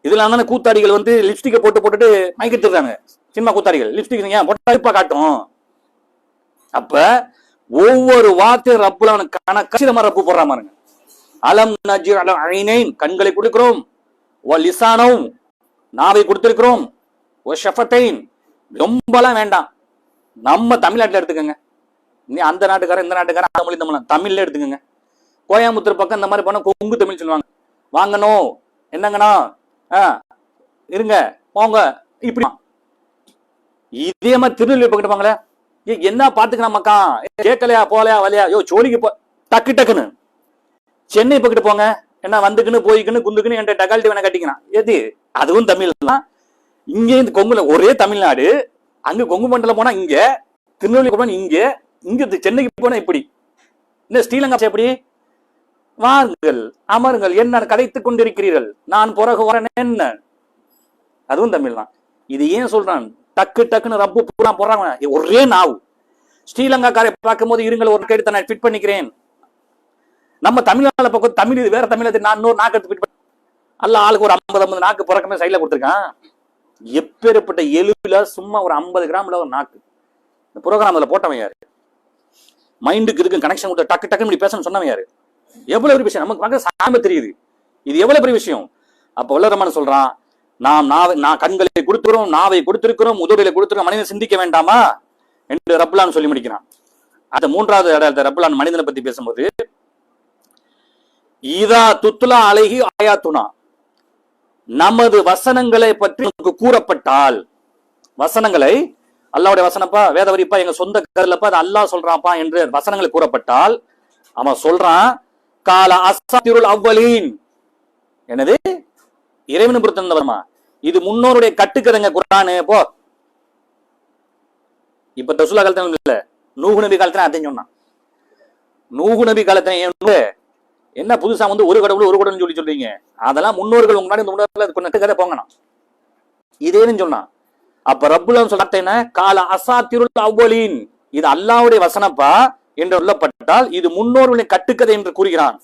இதுல தானே கூத்தாடிகள் லிப்ஸ்டிக்கை போட்டுட்டு மயக்கிட்டுறாங்க. சினிமா கூத்தாடிகள் லிப்ஸ்டிக் ஏன் போட்டா காட்டும். அப்ப ஒவ்வொரு வார்த்தையும் ரப்புல அவனுக்கு கணக்கமா ரப்பு போடுற பாருங்க. அலம் நஜி அலம் ஐனைன், கண்களை கொடுக்கிறோம், லிசானவும், நாவை கொடுத்திருக்கிறோம், ஷஃபத்தைன், ரொம்பலாம் வேண்டாம். நம்ம தமிழ்நாட்டில் எடுத்துக்கோங்க, நீ அந்த நாட்டுக்காரன் இந்த நாட்டுக்காரன் அந்த மொழி தமிழ்ல எடுத்துக்கோங்க. கோயம்புத்தூர் பக்கம் இந்த மாதிரி போனா கொங்கு தமிழ் சொல்லுவாங்க. வாங்கணும், என்னங்கண்ணா, இருங்க, போங்க, இப்படி. இதே மாதிரி திருநெல்வேலி பக்கம் பாங்களே, என்ன பாத்துக்கலாம் மக்கா, கேட்கலையா, போலையா, வலையா, சோழிக்கு டக்கு டக்குன்னு. சென்னை பக்கிட்டு போங்க, என்ன வந்துக்குன்னு போய்க்குன்னு குந்துக்குன்னு என் டகால்ட்டி வேணா கட்டிக்கலாம். எது அதுவும் தமிழ் தான். இங்க இந்த கொங்குல ஒரே தமிழ்நாடு, அங்க கொங்கு மண்டலம் போனா இங்க, திருநெல்வேலி போனா இங்க, இங்க சென்னைக்கு போனா இப்படி. இந்த ஸ்ரீலங்கா எப்படி? வாருங்கள், அமருங்கள், என்ன கதைத்துக் கொண்டிருக்கிறீர்கள், நான் பிறகு வரேன், என்ன அதுவும் தமிழ் தான். இது ஏன் சொல்றான்? டக்கு டக்குன்னு ரப்பு பூரா போடுறாங்க, ஒரே நாவு. ஸ்ரீலங்காக்காரை பார்க்கும் போது இருங்கள் ஒரு கேட்டு நான் ஃபிட் பண்ணிக்கிறேன். நம்ம தமிழ்நாடு பக்கம் தமிழ் இது வேற தமிழ், நான் இன்னொரு நாக்கு எடுத்து ஃபிட் பண்ண அல்ல. ஆளுக்கு ஒரு 50 நாக்கு பிறக்கமே சைட்ல கொடுத்துருக்கான். எப்பேற்பட்ட எலும்புல சும்மா ஒரு 50 கிராம்ல ஒரு நாக்கு. இந்த புரோகிராம்ல போட்டவன் யாரு? மைண்டுக்கு இருக்கு கனெக்ஷன் கொடுத்த டக்கு டக்குன்னு இப்படி பேசணும்னு சொன்னவன் யாரு? எவ்வளவு பெரிய விஷயம் நமக்கு பார்க்க சாம தெரியுது. இது எவ்வளவு பெரிய விஷயம். அப்ப வல்லரமான சொல்றான், நான் கண்களை கொடுத்துறோம், நாவை கொடுத்திருக்கிறோம், உதவியில கொடுத்திருக்கோம், மனிதன் சிந்திக்க வேண்டாமா என்று ரப்புலான் சொல்லி முடிக்கிறான். அந்த 3வது ரப்புலான் மனிதனை பத்தி பேசும்போது, இதா துத்துலா அலைஹி ஆயாத்துனா, நமது வசனங்களை பற்றி கூறப்பட்டால், வசனங்களை அல்லாஹ்வுடைய வசனப்பா, வேதவரிப்பா, எங்க சொந்த கருலப்பா, அது அல்லாஹ் சொல்றான்ப்பா என்று வசனங்களை கூறப்பட்டால், அவன் சொல்றான், கால அஸ்ஸாத்திருல் அவ்வலீன், என்னது இறைவன் பொறுத்த வருமா, இது முன்னோருடைய கட்டுக்கதைங்க குர்ஆன். போ, இப்ப ரசூலுல்லாஹ் காலத்துல இல்ல, நூஹ் நபி காலத்துல அதையும் சொன்னான். நூஹ் நபி காலத்துல என்ன புதுசா வந்து ஒரு கடவுள் சொல்லி சொல்றீங்க? அதெல்லாம் முன்னோர்கள் முன்னாடி கட்டுக்கதை போங்கண்ணா, இதேன்னு சொன்னான். அப்ப ரப்புல்லாஹ் சொல்றான் என்ன, கால அஸ்ஸாத்திருல் அவ்வலீன், இது அல்லாஹ்வுடைய வசனப்பா என்று சொல்லப்பட்டால் இது முன்னோர்களின் கட்டுக்கதை என்று கூறுகிறான்.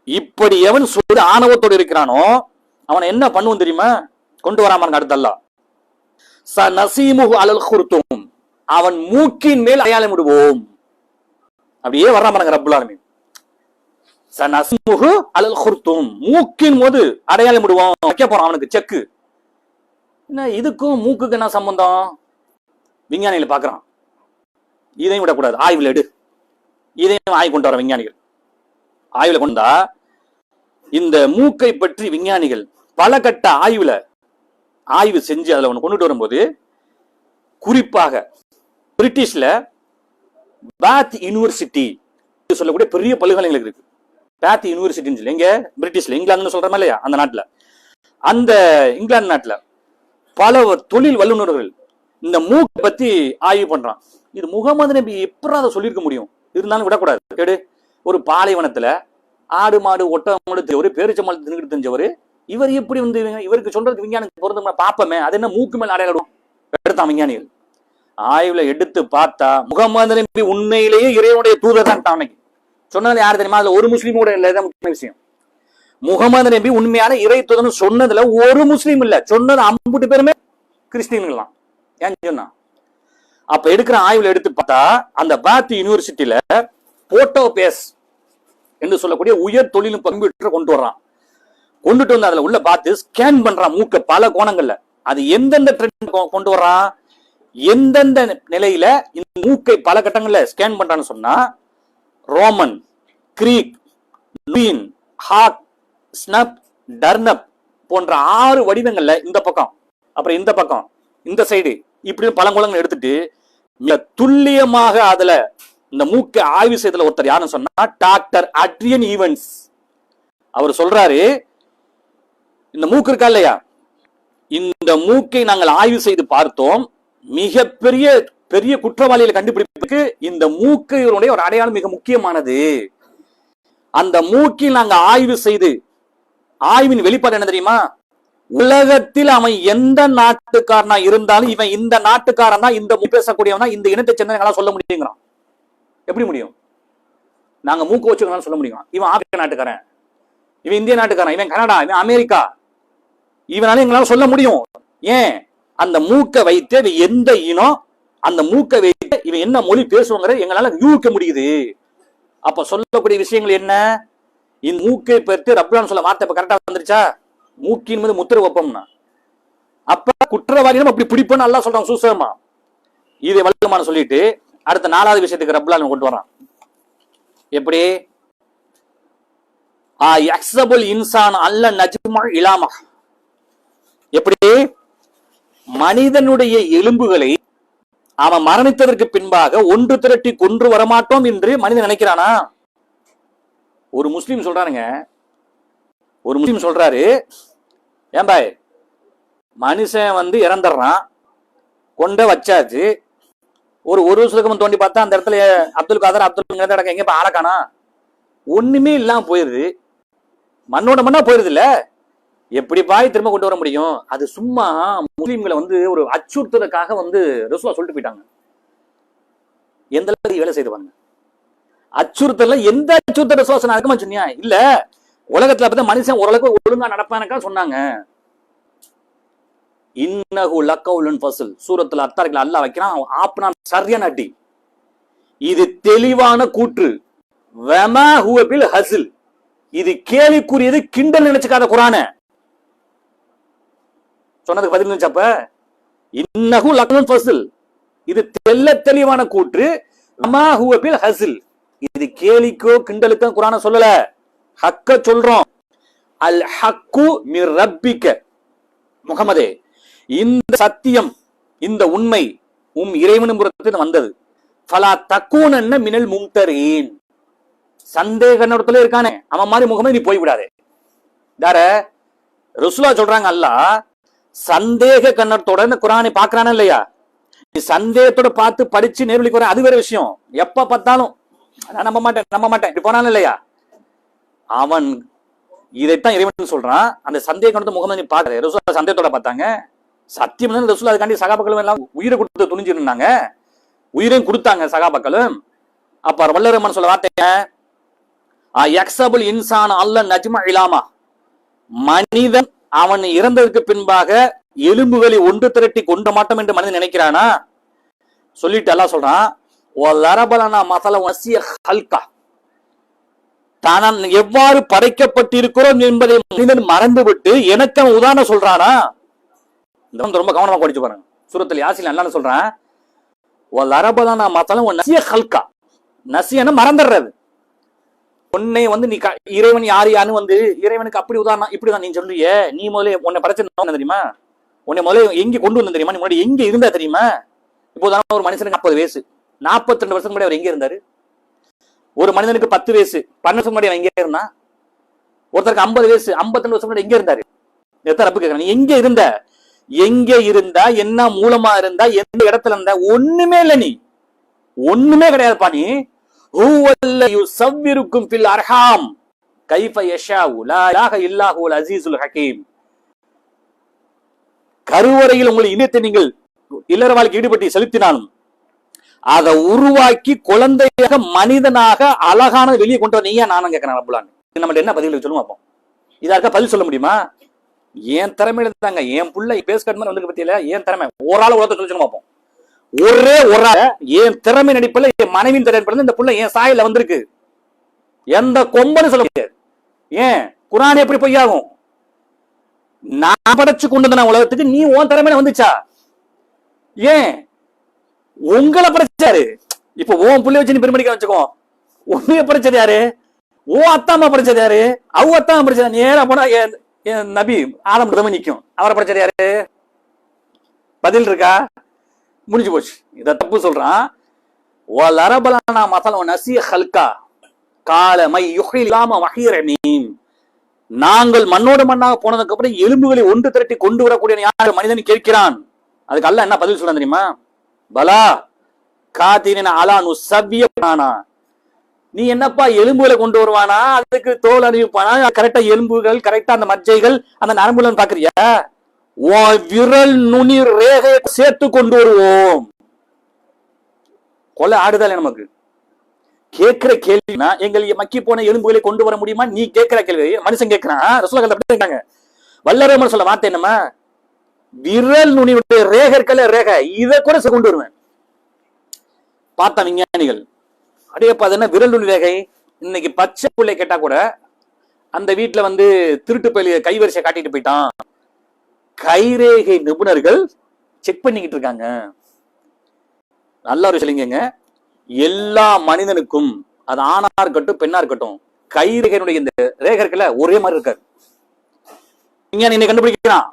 இப்படி எவன் சொல்லி ஆணவத்தோடு இருக்கிறானோ அவன் என்ன பண்ணுவோம் தெரியுமா? கொண்டு வராம அடுத்தல்ல, சநஸீமுஹு அலல் குர்தும், அவன் மூக்கின் மேல் அடையாளம் விடுவோம். அப்படியே வர்றாம ரப்புல் ஆலமீன், சநஸீமுஹு அலல் குர்தும், மூக்கின் போது அடையாளம் விடுவோம், வைக்க போறான் அவனுக்கு செக்கு. என்ன இதுக்கும் மூக்குக்கு என்ன சம்பந்தம்? விஞ்ஞானிகள் பாக்குறான், இதையும் விடக்கூடாது, ஆய்வுல எடு, இதையும் ஆய்வு கொண்டு வர விஞ்ஞானிகள். ஆய்வுல கொண்டா இந்த மூக்கை பற்றி விஞ்ஞானிகள் பல கட்ட ஆய்வு செஞ்சு அதுல ஒண்ணு கொண்டுட்டு வரும்போது, குறிப்பாக பிரிட்டிஷ்ல பாத் யூனிவர்சிட்டி சொல்லக்கூடிய பெரிய பல்கலைக்கழகம் இருக்கு. பாத் யூனிவர்சிட்டின்னு சொல்லி எங்க பிரிட்டிஷ்ல, இங்கிலாந்துன்னு சொல்றோமா இல்லையா, அந்த நாட்டுல, அந்த இங்கிலாந்து நாட்டுல பல தொழில் வல்லுநர்கள் இந்த மூக்கை பத்தி ஆய்வு பண்றான். இது முகமது நபி எப்படி அதை சொல்லியிருக்க முடியும்? இருந்தாலும் விடக்கூடாது. கேடு, ஒரு பாலைவனத்துல ஆடு மாடு ஒட்டகம் ஒரு பேரிச்சம்பழம் தின்னுட்டு தெரிஞ்சவர், இவர் எப்படி வந்து இவருக்கு சொல்றதுக்கு விஞ்ஞானம் பொருந்த பாப்பமே, அது என்ன மூக்கு மேல் அடையாளம் எடுத்தான் விஞ்ஞானிகள். ஆய்வுல எடுத்து பார்த்தா முகமது நபி உண்மையிலேயே இறைவனுடைய தூதர் தான். அன்னைக்கு சொன்னதுல யாரு தெரியுமா? அதுல ஒரு முஸ்லீம் கூட இல்ல. முக்கிய விஷயம், முகமது நபி உண்மையான இறை தூதர் சொன்னதுல ஒரு முஸ்லீம் இல்ல, சொன்னது 50 பேருமே கிறிஸ்டியன்களாம். ஏன் சொன்னா? அப்ப எடுக்கிற ஆய்வுல எடுத்து பார்த்தா அந்த பாத் யூனிவர்சிட்டியில போட்டோ பேஸ் என்று சொல்லக்கூடிய உயர் தொழில்நுட்ப கம்ப்யூட்டர் கொண்டு வர்றான். கொண்டுட்டு வந்து அதுல உள்ள பார்த்து ஸ்கேன் பண்றான் மூக்க பல கோணங்கள்ல. அது எந்தெந்த ட்ரெண்ட் கொண்டு வர்றான், எந்தெந்த நிலையில இந்த மூக்கை பல கட்டங்கள்ல ஸ்கேன் பண்றான்னு சொன்னா, ரோமன், கிரீக், லூயின், ஹாக், ஸ்னப், டர்னப் போன்ற 6 வடிவங்கள்ல இந்த பக்கம், அப்புறம் இந்த பக்கம், இந்த சைடு, இப்படி பல கோணங்கள் எடுத்துட்டு துல்லியமாக அதுல இந்த மூக்கை ஆய்வு செய்தல ஒருத்தர் யாருன்னு சொன்னா டாக்டர் அட்ரியன் ஈவன்ஸ். அவர் சொல்றாரு, இந்த மூக்கு இருக்கா இல்லையா, இந்த மூக்கை நாங்கள் ஆய்வு செய்து பார்த்தோம், மிகப்பெரிய பெரிய குற்றவாளிகளை கண்டுபிடிப்பதற்கு இந்த மூக்கையுடைய ஒரு அடையாளம் மிக முக்கியமானது. அந்த மூக்கில் நாங்க ஆய்வு செய்து, ஆய்வின் வெளிப்பாடு என்ன தெரியுமா? உலகத்தில் அவன் எந்த நாட்டுக்காரனா இருந்தாலும் இவன் இந்த நாட்டுக்காரனா, இந்த பேசக்கூடியவனா, இந்த இனத்தை சேர்ந்தவங்களா சொல்ல முடியுங்கிறான். எப்படி முடியும்? நாங்க மூக்கு வச்சுக்கணும் சொல்ல முடியும். இவன் ஆப்பிரிக்க நாட்டுக்காரன், இவன் இந்திய நாட்டுக்காரன், இவன் கனடா, இவன் அமெரிக்கா, இவனால எங்களால சொல்ல முடியும். ஏன்? அந்த மூக்கை வைத்து இவன் எந்த இனம், அந்த மூக்கை வைத்து இவன் என்ன மொழி பேசுவாங்க எங்களால யூகிக்க முடியுது. அப்ப சொல்லக்கூடிய விஷயங்கள் என்ன? இந்த மூக்கை பற்றி ரப்புல்லாஹ் சொல்ல வார்த்தை இப்ப கரெக்டா வந்துருச்சா? மூக்கின் மீது முத்திரை வைப்போம்னா அப்ப குற்றவாளிகளும் அப்படி பிடிப்போன்னு அல்லாஹ் சொல்றான் சூசகமா. இதை வல்லமான சொல்லிட்டு அடுத்த 4வது விஷயத்துக்கு ரப்புல்லாஹ் கொண்டு வரான். எப்படி? இன்சான் அல்ல நஜ்மா இலாமா. எப்படி மனிதனுடைய எலும்புகளை அவன் மரணித்ததற்கு பின்பாக ஒன்று திரட்டி கொன்று வரமாட்டோம் என்று மனிதன் நினைக்கிறானா? ஒரு முஸ்லீம் சொல்றாருங்க, ஒரு முஸ்லீம் சொல்றாரு, ஏன் பாய் மனுஷன் இறந்துடுறான், கொண்ட வச்சாச்சு, ஒரு வருஷத்துக்கு தோண்டி பார்த்தா அந்த இடத்துல அப்துல் காதர் அப்துல் எங்க ஆளக்கானா ஒண்ணுமே இல்லாம போயிருது, மண்ணோட மண்ணா போயிருது இல்ல, எப்படி பாய் திரும்ப கொண்டு வர முடியும்? அது சும்மா முஸ்லீம்களை ஒரு அச்சுறுத்தலுக்காக ரசூலா சொல்லிட்டு போயிட்டாங்க. எந்த அளவுக்கு வேலை செய்துவாங்க அச்சுறுத்தல், எந்த அச்சுறுத்தல் ரசூலா சொன்னா சொன்னியா? இல்ல உலகத்துல பார்த்தா மனுஷன் ஓரளவுக்கு ஒழுங்கா நடப்பானக்கா சொன்னாங்க. இன்னஹு லகவுலுன் ஃபஸ்ல் சூரத்துல அத்தாரிகள் அல்லாஹ் வைக்கிறான், ஆப்னான் சரியான அடி, இது தெளிவான கூற்று, வமா ஹுவ பில் ஹஸ்ல், இது கேலிக்குரியது, கிண்டல் நினைச்சுக்காத குர்ஆனை சொன்னதுக்கு பதில் இருந்துச்சப்ப. இன்னஹு லகவுலுன் ஃபஸ்ல், இது தெளிவான கூற்று, வமா ஹுவ பில் ஹஸ்ல், இது கேலிக்கோ கிண்டலுக்கோ குர்ஆனை சொல்லல, ஹக்க சொல்றோம். அல் ஹக்கு மிர் ரப்பிக, முஹம்மதே இந்த சத்தியம் இந்த உண்மை இறைவனும் புறத்தில் வந்தது. ஃபலா தக்கூனன்ன மினல் மும்தரீன், சந்தேக கண்ணோட்டத்துல இருக்கானே அவன் மாதிரி முகமது நீ போய் விடாதே. தார ரசூலா சொல்றாங்க, அல்லாஹ் சந்தேக கண்ணோட்டத்தோட இந்த குர்ஆனை பாக்குறானா இல்லையா? நீ சந்தேகத்தோட பார்த்து படிச்சு நேர்வழிக்கு வர அது வேற விஷயம். எப்ப பார்த்தாலும் நான் நம்ப மாட்டேன் இப்படி போனாலும் இல்லையா, அவன் இதைத்தான் இறைவன் சொல்றான். அந்த சந்தேக கண்ணோட்ட முகமது நீ பாக்குற, ரசூலா சந்தேகத்தோட பார்த்தாங்க. சத்தியம் ரசூலா அதுக்காண்டி சகாபாக்களும் எல்லாம் உயிரை கொடுத்து துணிஞ்சிருந்தாங்க, உயிரையும் கொடுத்தாங்க சகாபாக்களும். அப்ப வல்லரமன் சொல்ல வார்த்தை, யக்ஸபுல் இன்சான் அல்ல நஜ்மா இலாமா, மனிதன் அவன் இறந்ததற்கு பின்பாக எலும்புகளை ஒன்று திரட்டி கொண்ட மாட்டோம் என்று மனிதன் நினைக்கிறானா? சொல்லிட்டு அல்லாஹ் சொல்றான், தான் எவ்வாறு படைக்கப்பட்டிருக்கிறோம் என்பதை மனிதன் மறந்துவிட்டு எனக்கு அவன் உதாரணம் சொல்றானா? ரொம்ப கவனமா படிச்சு பாருங்க. சூரத்துல் யாசீன் அல்லாஹ் சொல்றான், நசியன மறந்துடுறது. உன்னை நீ இறைவன் யாருன்னு இறைவனுக்கு அப்படி உதாரணம் இப்படிதான் நீ சொல்றிய. நீ முதல்ல உன்னை படைச்ச தெரியுமா? உன்னை முதல்ல எங்க கொண்டு வந்த தெரியுமா? நீ முன்னாடி எங்க இருந்தா தெரியுமா? இப்போதான் ஒரு மனுஷனுக்கு 40 வயசு, 42 வருஷம் முன்னாடி அவர் எங்க இருந்தாரு? ஒரு மனிதனுக்கு 10 வயசு, 12 வருஷம் முன்னாடி அவன் எங்க இருந்தான்? ஒருத்தருக்கு 50 வயசு, 52 வருஷம் முன்னாடி எங்க இருந்தாரு? ரப்பு கேட்கறான், நீ எங்க இருந்த? எங்க இருந்தா, என்ன மூலமா இருந்தா, எந்த இடத்துல இருந்தா? ஒண்ணுமே இல்ல, நீ ஒண்ணுமே கிடையாதுப்பா. நீ யுஸவ்விருக்கும் ஃபில் அர்ஹாம் கைஃப யஷாஉ லா இலாஹ இல்லா ஹுவல் அஸீஸுல் ஹகீம். கருவறையில் உங்கள் இனத்தை நீங்கள் இல்லற வாழ்க்கை ஈடுபட்டு செலுத்தினாலும் அதை உருவாக்கி குழந்தையாக மனிதனாக அழகான வெளியே கொண்டு வர நீயா நானும் கேட்கிறேன். ரப்புலான் நம்மள்ட்ட என்ன பதில் சொல்லுவோம்? அப்போ இதற்காக பதில் சொல்ல முடியுமா? என் திறமையில இருந்தாங்க என் புள்ள பேஸ்கட் மாதிரி வந்து பத்தியில என் திறமை ஒரு ஆள் உலகத்தை சொல்லி பார்ப்போம். ஒரே ஒரு என் திறமை நடிப்புல என் மனைவியின் திறமை இந்த புள்ள என் சாயில வந்திருக்கு. எந்த கொம்பன்னு சொல்ல முடியாது. ஏன் குர்ஆன் எப்படி பொய்யாகும்? நான் படைச்சு கொண்டு வந்த உலகத்துக்கு நீ உன் திறமையில வந்துச்சா? ஏன் உங்களை படைச்சாரு? இப்ப உன் புள்ளை வச்சு நீ பெருமடிக்க வச்சுக்கோ. உன்னைய படைச்சது யாரு? ஓ அத்தாமா படைச்சது யாரு? அவ அத்தாமா படைச்சது. நேரா போனா நபி ஆதம் நிக்கும். அவரை படைச்சது யாரு? பதில் இருக்கா? முடிஞ்சு போச்சு. இத தப்பு சொல்றான். நாங்கள் மண்ணோடு மண்ணாக போனதுக்கு அப்புறம் எலும்புகளை ஒன்று திரட்டி கொண்டு வரக்கூடிய யார் மனிதன் கேட்கிறான். அதுக்கு அல்லாஹ் என்ன பதில் சொல்றான் தெரியுமா? பலா காதீன அலா நுஸவ்வியனா, நீ என்னப்பா எலும்புகளை கொண்டு வருவானா, அதுக்கு தோல் அறிவிப்பானா, கரெக்டா எலும்புகள் கரெக்டா அந்த மஜ்ஜைகள் அந்த நரம்புகள் பாக்குறியா? விரல் நுனி ரேகையை சேர்த்து கொண்டு வருவோம். கொலை ஆடுதல் நமக்கு கேட்கிற கேள்வினா எங்கள் மக்கி போன எலும்புகளை கொண்டு வர முடியுமா? நீ கேட்கிற கேள்வி மனுஷன் கேட்கிறான். ரசூலுல்லாஹ் அப்படி இருக்காங்க. வல்லரமன் சொல்ல வார்த்தை என்னமா? விரல் நுனியுடைய ரேகற்கல ரேகை இதை கூட கொண்டு வருவேன். பார்த்தா விஞ்ஞானிகள் அப்படியே பார்த்தா விரல் நுனி ரேகை. இன்னைக்கு பச்சை பிள்ளை கேட்டா கூட அந்த வீட்டுல திருட்டு பயில கைவரிசை காட்டிட்டு போயிட்டான். கைரேகை நிபுணர்கள் செக் பண்ணிக்கிட்டு இருக்காங்க. நல்ல ஒரு சொல்லிங்க, எல்லா மனிதனுக்கும் அது ஆணா இருக்கட்டும் பெண்ணா இருக்கட்டும் கைரேகையினுடைய இந்த ரேகை இருக்குல்ல ஒரே மாதிரி இருக்காரு. நீங்க கண்டுபிடிக்கலாம்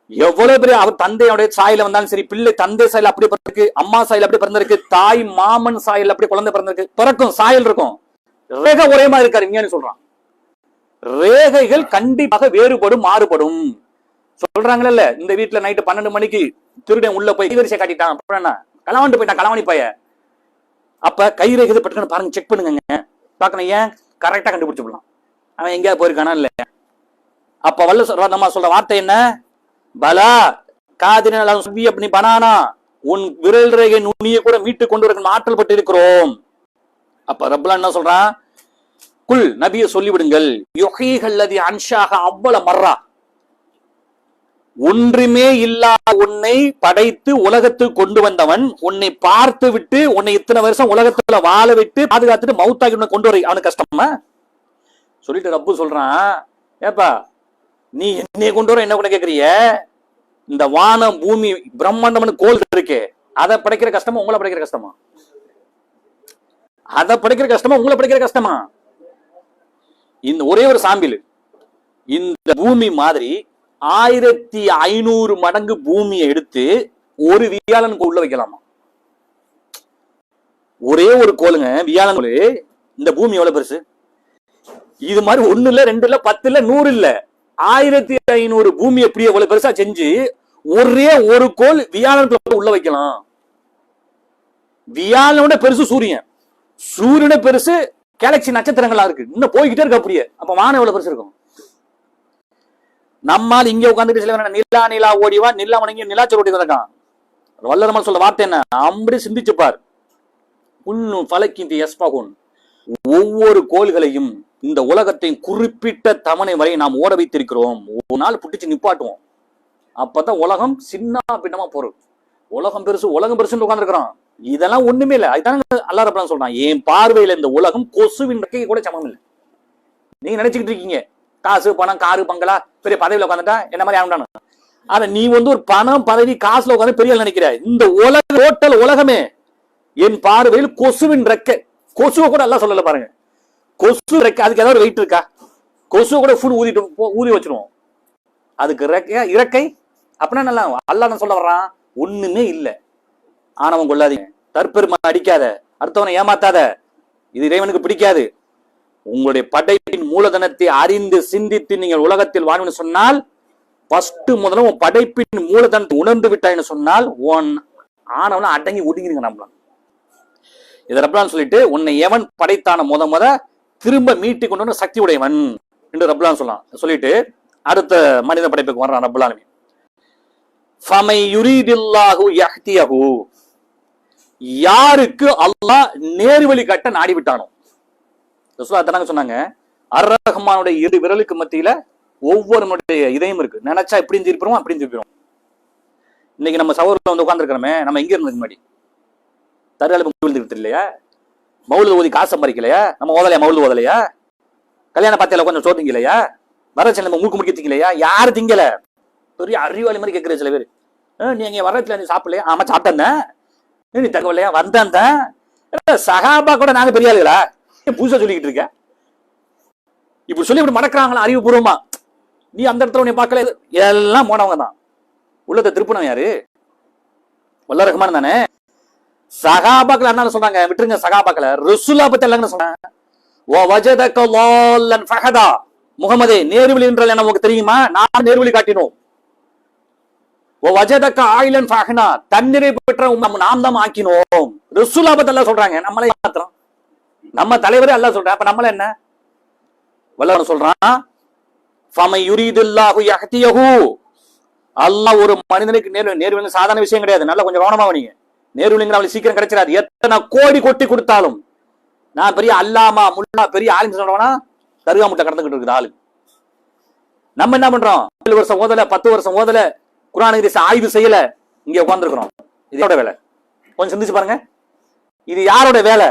எவ்வளவு பெரிய அவர் தந்தையுடைய சாயில வந்தாலும் சரி, பிள்ளை தந்தை சாயல் அப்படி பிறந்திருக்கு, அம்மா சாயல் அப்படி பிறந்திருக்கு, தாய் மாமன் சாயல் அப்படி குழந்தை பிறந்திருக்கு, பிறக்கும் சாயல் இருக்கும், ரேகை ஒரே மாதிரி இருக்காரு. இங்கன்னு சொல்றான் ரேகைகள் கண்டிப்பாக வேறுபடும், மாறுபடும். சொல்றாங்கல்ல இந்த வீட்டுல நைட்டு 12 மணிக்கு திருடன் உள்ள போய் கைவரிசை காட்டிட்டான், அப்புறம் என்ன களவாண்டு போயிட்டான் களவாணி பைய. அப்ப கைரேகை பட்டுன்னு பாருங்க, செக் பண்ணுங்க, பாக்கணும், ஏன் கரெக்டா கண்டுபிடிச்சுடலாம் அவன் எங்கேயாவது போயிருக்கானா இல்ல. அப்ப வல்ல நம்ம சொல்ற வார்த்தை என்ன, பலா காதினால் அப்படி பனானா, உன் விரல் ரேகை நுண்ணியை கூட மீட்டு கொண்டு வர ஆற்றல் பட்டு இருக்கிறோம். அப்ப ரப்பல் என்ன சொல்றான், குல் நபிய சொல்லிவிடுங்கள், யுஹீஹல்லதி அன்ஷாஹ அவ்வள மர்ரா, ஒன்றுமே இல்லாத உன்னை படைத்து உலகத்துக்கு கொண்டு வந்தவன், உன்னை பார்த்து விட்டு உன்னை இத்தனை வருஷம் உலகத்துல வாழ விட்டு பாதுகாத்துட்டு மவுத்தாக்கி உன்னை கொண்டு வர அவனுக்கு கஷ்டமா சொல்லிட்டு ரப்பு சொல்றான், ஏப்பா நீ என்னைய கொண்டு வர என்ன கூட கேக்குறிய, இந்த வானம் பூமி பிரம்மாண்டம்னு கோல் இருக்கு, அதை படைக்கிற கஷ்டமா உங்களை படைக்கிற கஷ்டமா, அதை படைக்கிற கஷ்டமா உங்களை படைக்கிற கஷ்டமா. இந்த ஒரே ஒரு சாம்பிள், இந்த பூமி மாதிரி 1500 மடங்கு பூமியை எடுத்து ஒரு வியாழனுக்கு உள்ள வைக்கலாமா. ஒரே ஒரு கோளுங்க வியாழன் கோளு, இந்த பூமி எவ்வளவு பெருசு, இது மாதிரி 1 இல்ல 2 இல்ல 10 இல்ல 100 இல்ல 1500 பூமி எப்படி எவ்வளவு பெருசா செஞ்சு ஒரே ஒரு கோள் வியாழனுக்குள்ள உள்ள வைக்கலாம். வியாழனோட பெருசு சூரியன், சூரியனோட பெருசு கேலக்சி நட்சத்திரங்களா இருக்கு, இன்னும் போய்கிட்டே இருக்கு அப்படியே. அப்ப வானம் எவ்வளவு பெருசு இருக்கும். நம்மால் இங்க உட்காந்துட்டு சில நிலா நிலா ஓடிவா நிலா வணங்கி நிலாச்சல் ஓடி இருக்கான். வல்லரமல் சொல்ற வார்த்தை என்ன, அப்படி சிந்திச்சுப்பார். உன்னு பலக்கின் எஸ்பகுன், ஒவ்வொரு கோள்களையும் இந்த உலகத்தையும் குறிப்பிட்ட தவணை வரை நாம் ஓட வைத்திருக்கிறோம். ஒரு நாள் புட்டிச்சு நிப்பாட்டுவோம், அப்பதான் உலகம் சின்ன பின்னமா போறது. உலகம் பெருசு உலகம் பெருசுன்னு உட்காந்துருக்கிறோம், இதெல்லாம் ஒண்ணுமே இல்லை. அதுதான் அல்லாஹ் ரப்பல் சொல்றான், என் பார்வையில இந்த உலகம் கொசுவின் ரெக்கை கூட சமம் இல்லை. நீங்க நினைச்சுக்கிட்டு இருக்கீங்க காசு பணம் காரு பங்களா பெரிய பதவியில உட்காந்துட்டா என்ன மாதிரி ஆகணும். ஆனா நீ ஒரு பணம் பதவி காசுல உட்காந்து பெரிய நினைக்கிற. இந்த உலக டோட்டல் உலகமே என் பார்வையில் கொசுவின் ரெக்கை. கொசுவை கூட எல்லாம் சொல்லல பாருங்க, கொசு ரெக்கை, அதுக்கு ஏதாவது வெயிட் இருக்கா? கொசுவை கூட ஃபுட் ஊதி வச்சிருவோம், அதுக்கு ரெக்கை இறக்கை அப்படின்னா நல்லா. அல்லாஹ் சொல்ல வர்றான், ஒண்ணுமே இல்லை. ஆனவன் கொள்ளாதீங்க, தற்பெருமை அடிக்காத, அடுத்தவனை ஏமாத்தாத, இது இறைவனுக்கு பிடிக்காது. உங்களுடைய படைப்பின் மூலதனத்தை அறிந்து சிந்தித்து நீங்கள் உலகத்தில் வாழ்வுன்னு சொன்னால், ஃபர்ஸ்ட் முதல்ல உன் படைப்பின் மூலதனத்தை உணர்ந்து விட்டாய்னு சொன்னால் உன் ஆனவன அடங்கி ஒடுங்கிருங்க. நம்மளாம் இதை ரப்லான் சொல்லிட்டு, உன்னை எவன் படைத்தான முத திரும்ப மீட்டி கொண்டு வந்து சக்தி உடையவன் என்று ரப்லான் சொல்லலாம். சொல்லிட்டு அடுத்த மனித படைப்புக்கு வர்றான் ரப்பல் ஃபமை யுரீதில்லாஹு யஹ்தியஹு, யாருக்கு அல்லாஹ் நேர்வழி காட்ட நாடி விட்டானோ. சொன்னாங்க, அர் ரஹ்மானுடைய 2 விரலுக்கு மத்தியில ஒவ்வொருடைய இதயம் இருக்கு. நினைச்சா இப்படி திருப்பிடும் அப்படி திருப்பிடும். இன்னைக்கு நம்ம சகோதரர் வந்து உட்கார்ந்துருக்கிறோமே, நம்ம எங்க இருந்ததுக்கு முன்னாடி தருகால விழுந்துக்கிட்டு இல்லையா, மவுலுது ஓதி காசு சம்பாதிக்கலையா, நம்ம ஓதலையா, மவுலுது ஓதலையா, கல்யாண பாத்தியில கொஞ்சம் சோதிங்க இல்லையா, வரச்சல நம்ம மூக்கு முடிக்க திங்கலையா, யாரு திங்கல, பெரிய அறிவாளி மாதிரி கேட்கிற சில பேர். நீங்க வரத்துல நீ சாப்பிடலையா, ஆமா சாப்பிட்டேன், நீ தகவலையா வந்தேன், சகாபா கூட நாங்க பெரிய ஆளுகளா புதுசா சொல்லிக்கிட்டு இருக்க, இப்படி சொல்லி இப்படி மடக்கிறாங்களா அறிவுபூர்வமா. நீ அந்த இடத்துல உன்னை பார்க்கல, எல்லாம் போனவங்க தான். உள்ளத்தை திருப்பினவன் யாரு, வல்ல ரஹ்மான் தானே. சகாபாக்கள் என்ன சொல்றாங்க, விட்டுருங்க சகாபாக்களை, ரசூலா பத்தி எல்லாம் சொன்னாங்க. முகமதே நேர்வழி என்றால் என்ன உங்களுக்கு தெரியுமா, நான் நேர்வழி காட்டினோம். தண்ணீரை பெற்ற நாம் தான் ஆக்கினோம். ரசூலா பத்தி எல்லாம் சொல்றாங்க, நம்மளே மாத்திரம் நம்ம தலைவரே அல்லா சொல்றேன். அப்ப நம்மள என்ன வல்லவன் சொல்றான், அல்லாஹ் ஒரு மனிதனுக்கு நேர்வழி சாதாரண விஷயம் கிடையாது. நல்லா கொஞ்சம் கவனமா நீங்க, நேர்வழிங்கிற அவளுக்கு சீக்கிரம் கிடைச்சிடாது. எத்தனை கோடி கொட்டி கொடுத்தாலும், நான் பெரிய அல்லாமா முல்லா பெரிய ஆளுன்னு சொல்றவனா தருகா முட்டை கடந்துகிட்டு இருக்குது ஆளு. நம்ம என்ன பண்றோம், 7 வருஷம் ஓதல 10 வருஷம் ஓதல குர்ஆனை ஆய்வு செய்யல, இங்க உட்கார்ந்துருக்கிறோம். இது யாரோட வேலை, கொஞ்சம் சிந்திச்சு பாருங்க. இது யாரோட வேலை,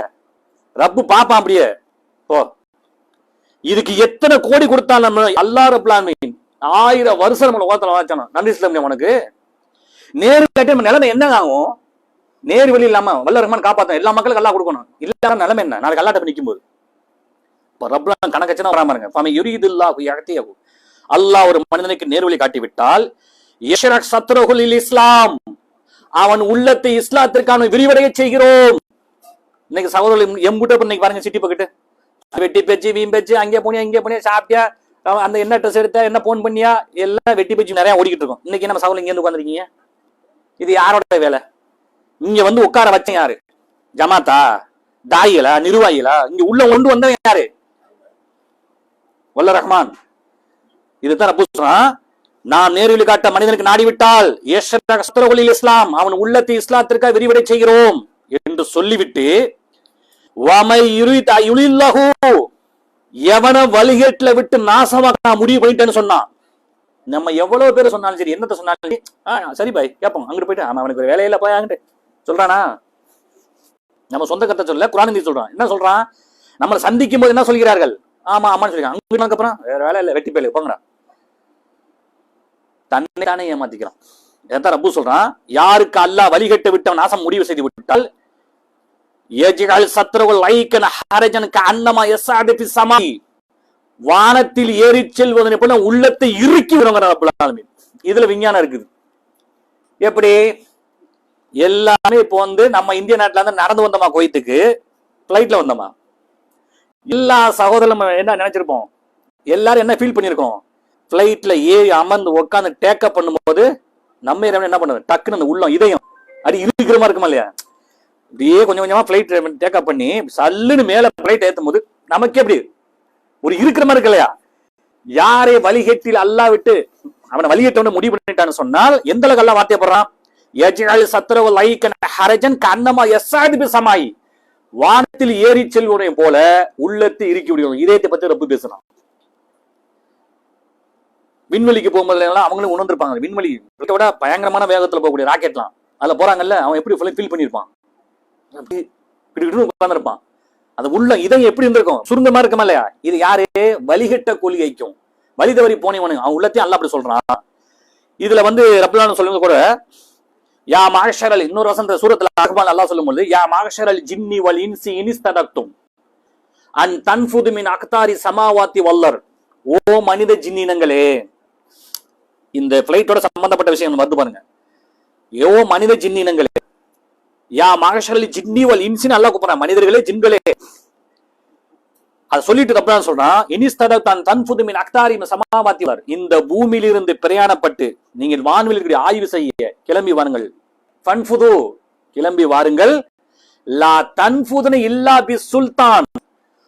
ரப்பு பாப்பான் அப்படியே. ஓ இதுக்கு எத்தனை கோடி கொடுத்தாலும் நம்ம அல்லாஹ் ரப்பல் ஆலமீன் 1000 வருஷம் நம்ம உலகத்துல வாழணும். நன்றி சொல்ல உனக்கு. நேர்வழி நம்ம நிலைமை என்ன ஆகும், நேர்வழி இல்லாம வல்ல ரஹ்மான் காப்பாத்தணும், எல்லா மக்களுக்கும் அல்லாஹ் கொடுக்கணும். இல்லாம நிலைமை என்ன, நாளைக்கு அல்லாஹ்ட்ட நிற்கும் போது ரப்பலான் கணக்கச்சனா வராமருங்க. அல்லாஹ் ஒரு மனிதனுக்கு நேர்வழி காட்டிவிட்டால் இஸ்லாம், அவன் உள்ளத்தை இஸ்லாத்திற்கான விரிவடைய செய்கிறோம். இன்னைக்கு சகோதரர்கள் எம்புட்ட இன்னைக்கு பாருங்க, சிட்டி பக்கெட்டு வெட்டி பேச்சு வீம் பேச்சு, அங்கே போனியா இங்கே போனியா, சாப்பிட்டியா, அந்த என்ன ட்ரெஸ் எடுத்த, என்ன போன் பண்ணியா, எல்லாம் வெட்டி பேச்சு நிறைய ஓடிக்கிட்டு இருக்கும். இன்னைக்கு நம்ம சகோதரர் இங்க இருந்து உட்காந்துருக்கீங்க, இது யாரோட வேலை? இங்க வந்து உட்கார வச்சேன் யாரு? ஜமாத்தா, தாயிலா, நிர்வாகிகளா? இங்க உள்ள கொண்டு வந்தவன் யாரு? வல்ல ரஹ்மான். இதுதான் ரப்பு சொல்றான், நாம் நேர்வழி காட்ட மனிதனுக்கு நாடிவிட்டால் இஸ்லாம், அவன் உள்ளத்தை இஸ்லாத்திற்காக விரிவடை செய்கிறோம் என்று சொல்லிவிட்டு எவன வழிகேட்டுல விட்டு நாசமாக நான் முடிவு பண்ணிட்டேன்னு சொன்னான். நம்ம எவ்வளவு பேர் சொன்னாலும் சரி, என்னத்த சொன்னாலும் சரி பாய் கேட்போம், அங்கிட்டு போயிட்டு ஆமா அவனுக்கு ஒரு வேலையில போய் அங்கிட்டு சொல்றானா? நம்ம சொந்த கருத்தை சொல்ல, குர்ஆன் சொல்றான். என்ன சொல்றான்? நம்மளை சந்திக்கும் போது என்ன சொல்கிறார்கள்? ஆமா ஆமான்னு சொல்லிருக்காங்க. அங்கிட்டு அப்புறம் வேற வேலை இல்லை, வெட்டி பேரு போங்கடா. தன்னை தானே ஏமாத்திக்கிறான். எதான் ரப்பு சொல்றான், யாருக்கு அல்லாஹ் வழிகட்டு விட்டவன் நாசம் முடிவு செய்து விட்டால் வானத்தில் ஏறி செல்வதனை போல உள்ளத்தை இறுக்கி விடுவாங்க. இதுல விஞ்ஞானம் இருக்குது. எப்படி? எல்லாமே இப்போ வந்து நம்ம இந்திய நாட்டுல இருந்து நடந்து வந்தோமா, குவைத்துக்கு பிளைட்ல வந்தோமா? எல்லா சகோதரரும் என்ன நினைச்சிருப்போம்? எல்லாரும் என்ன ஃபீல் பண்ணிருக்கோம்? பிளைட்ல ஏறி அமர்ந்து உட்காந்து டேக்கப் பண்ணும்போது நம்ம என்ன பண்ணுது, டக்குன்னு அந்த உள்ளம் இதயம் அடி இருக்கிற மாதிரி இருக்குமா இல்லையா? இப்படியே கொஞ்சம் கொஞ்சமா பிளைட் டேக்கப் பண்ணி சல்லுன்னு மேல பிளைட் ஏற்றும் போது நமக்கு எப்படி ஒரு இருக்கிற மாதிரி இருக்கு இல்லையா? யாரே வழிகேட்டில் அல்லாஹ் விட்டு அவனை வழிகேட்டவன முடிவு பண்ணிட்டான்னு சொன்னால் எந்த அளவுக்கு அல்லாஹ் வார்த்தையை போடுறான்? வானத்தில் ஏறி செல்வதை போல உள்ளத்தை இறுக்கி விடுவோம். இதயத்தை பத்தி ரப்பு பேசலாம். விண்வெளிக்கு போகும்போது அவங்களும் உணர்ந்திருப்பாங்க. விண்வெளி விட பயங்கரமான வேகத்துல போகக்கூடிய ராக்கெட்லாம் அதுல போறாங்கல்ல, அவன் எப்படி ஃபீல் பண்ணிருப்பான்? உட்கார்ந்துருப்பான். அந்த உள்ள இதயம் எப்படி இருந்திருக்கும்? சுருங்கமா இருக்குமா இல்லையா? இது யாரு? வழிகட்ட கொள்கைக்கும் வழி தவறி போனவனுங்க அவன் உள்ளத்தையும் அல்லாஹ் அப்படி சொல்றான். இதுல வந்து ரப்பலான் சொல்லுங்க கூட, யா மாஷரல், இன்னொரு வசந்த சூரத்துல அக்பால் அல்லாஹ் சொல்லும்போது, யா மாஷரல் ஜின்னி வல் இன்சி இனிஸ்ததக்தும் அன் தன்ஃபுது மின் அக்தாரி சமாவாத்தி வல்லர். ஓ மனித ஜின்னினங்களே, இந்த பிளைட்டோட சம்பந்தப்பட்ட விஷயம் வந்து பாருங்க. ஓ மனித ஜின்னினங்களே, யா மாஷரல் ஜின்னி வல் இன்சின்னு அல்லாஹ் கூப்பிடுறான். மனிதர்களே ஜின்களே, அதை சொல்லிட்டு ரப்பலான் சொல்றான், இனிஸ்ததக்தான் தன்ஃபுது மின் அக்தாரி சமாவாத்தி வல்லர். இந்த பூமியிலிருந்து பிரயாணப்பட்டு நீங்கள் வான்வெளியில் ஆய்வு செய்ய கிளம்பி வாருங்கள். ஃபன்ஃபுது, கிளம்பி வாருங்கள். லா தன்ஃபுதுன இல்லா பி சுல்தான்,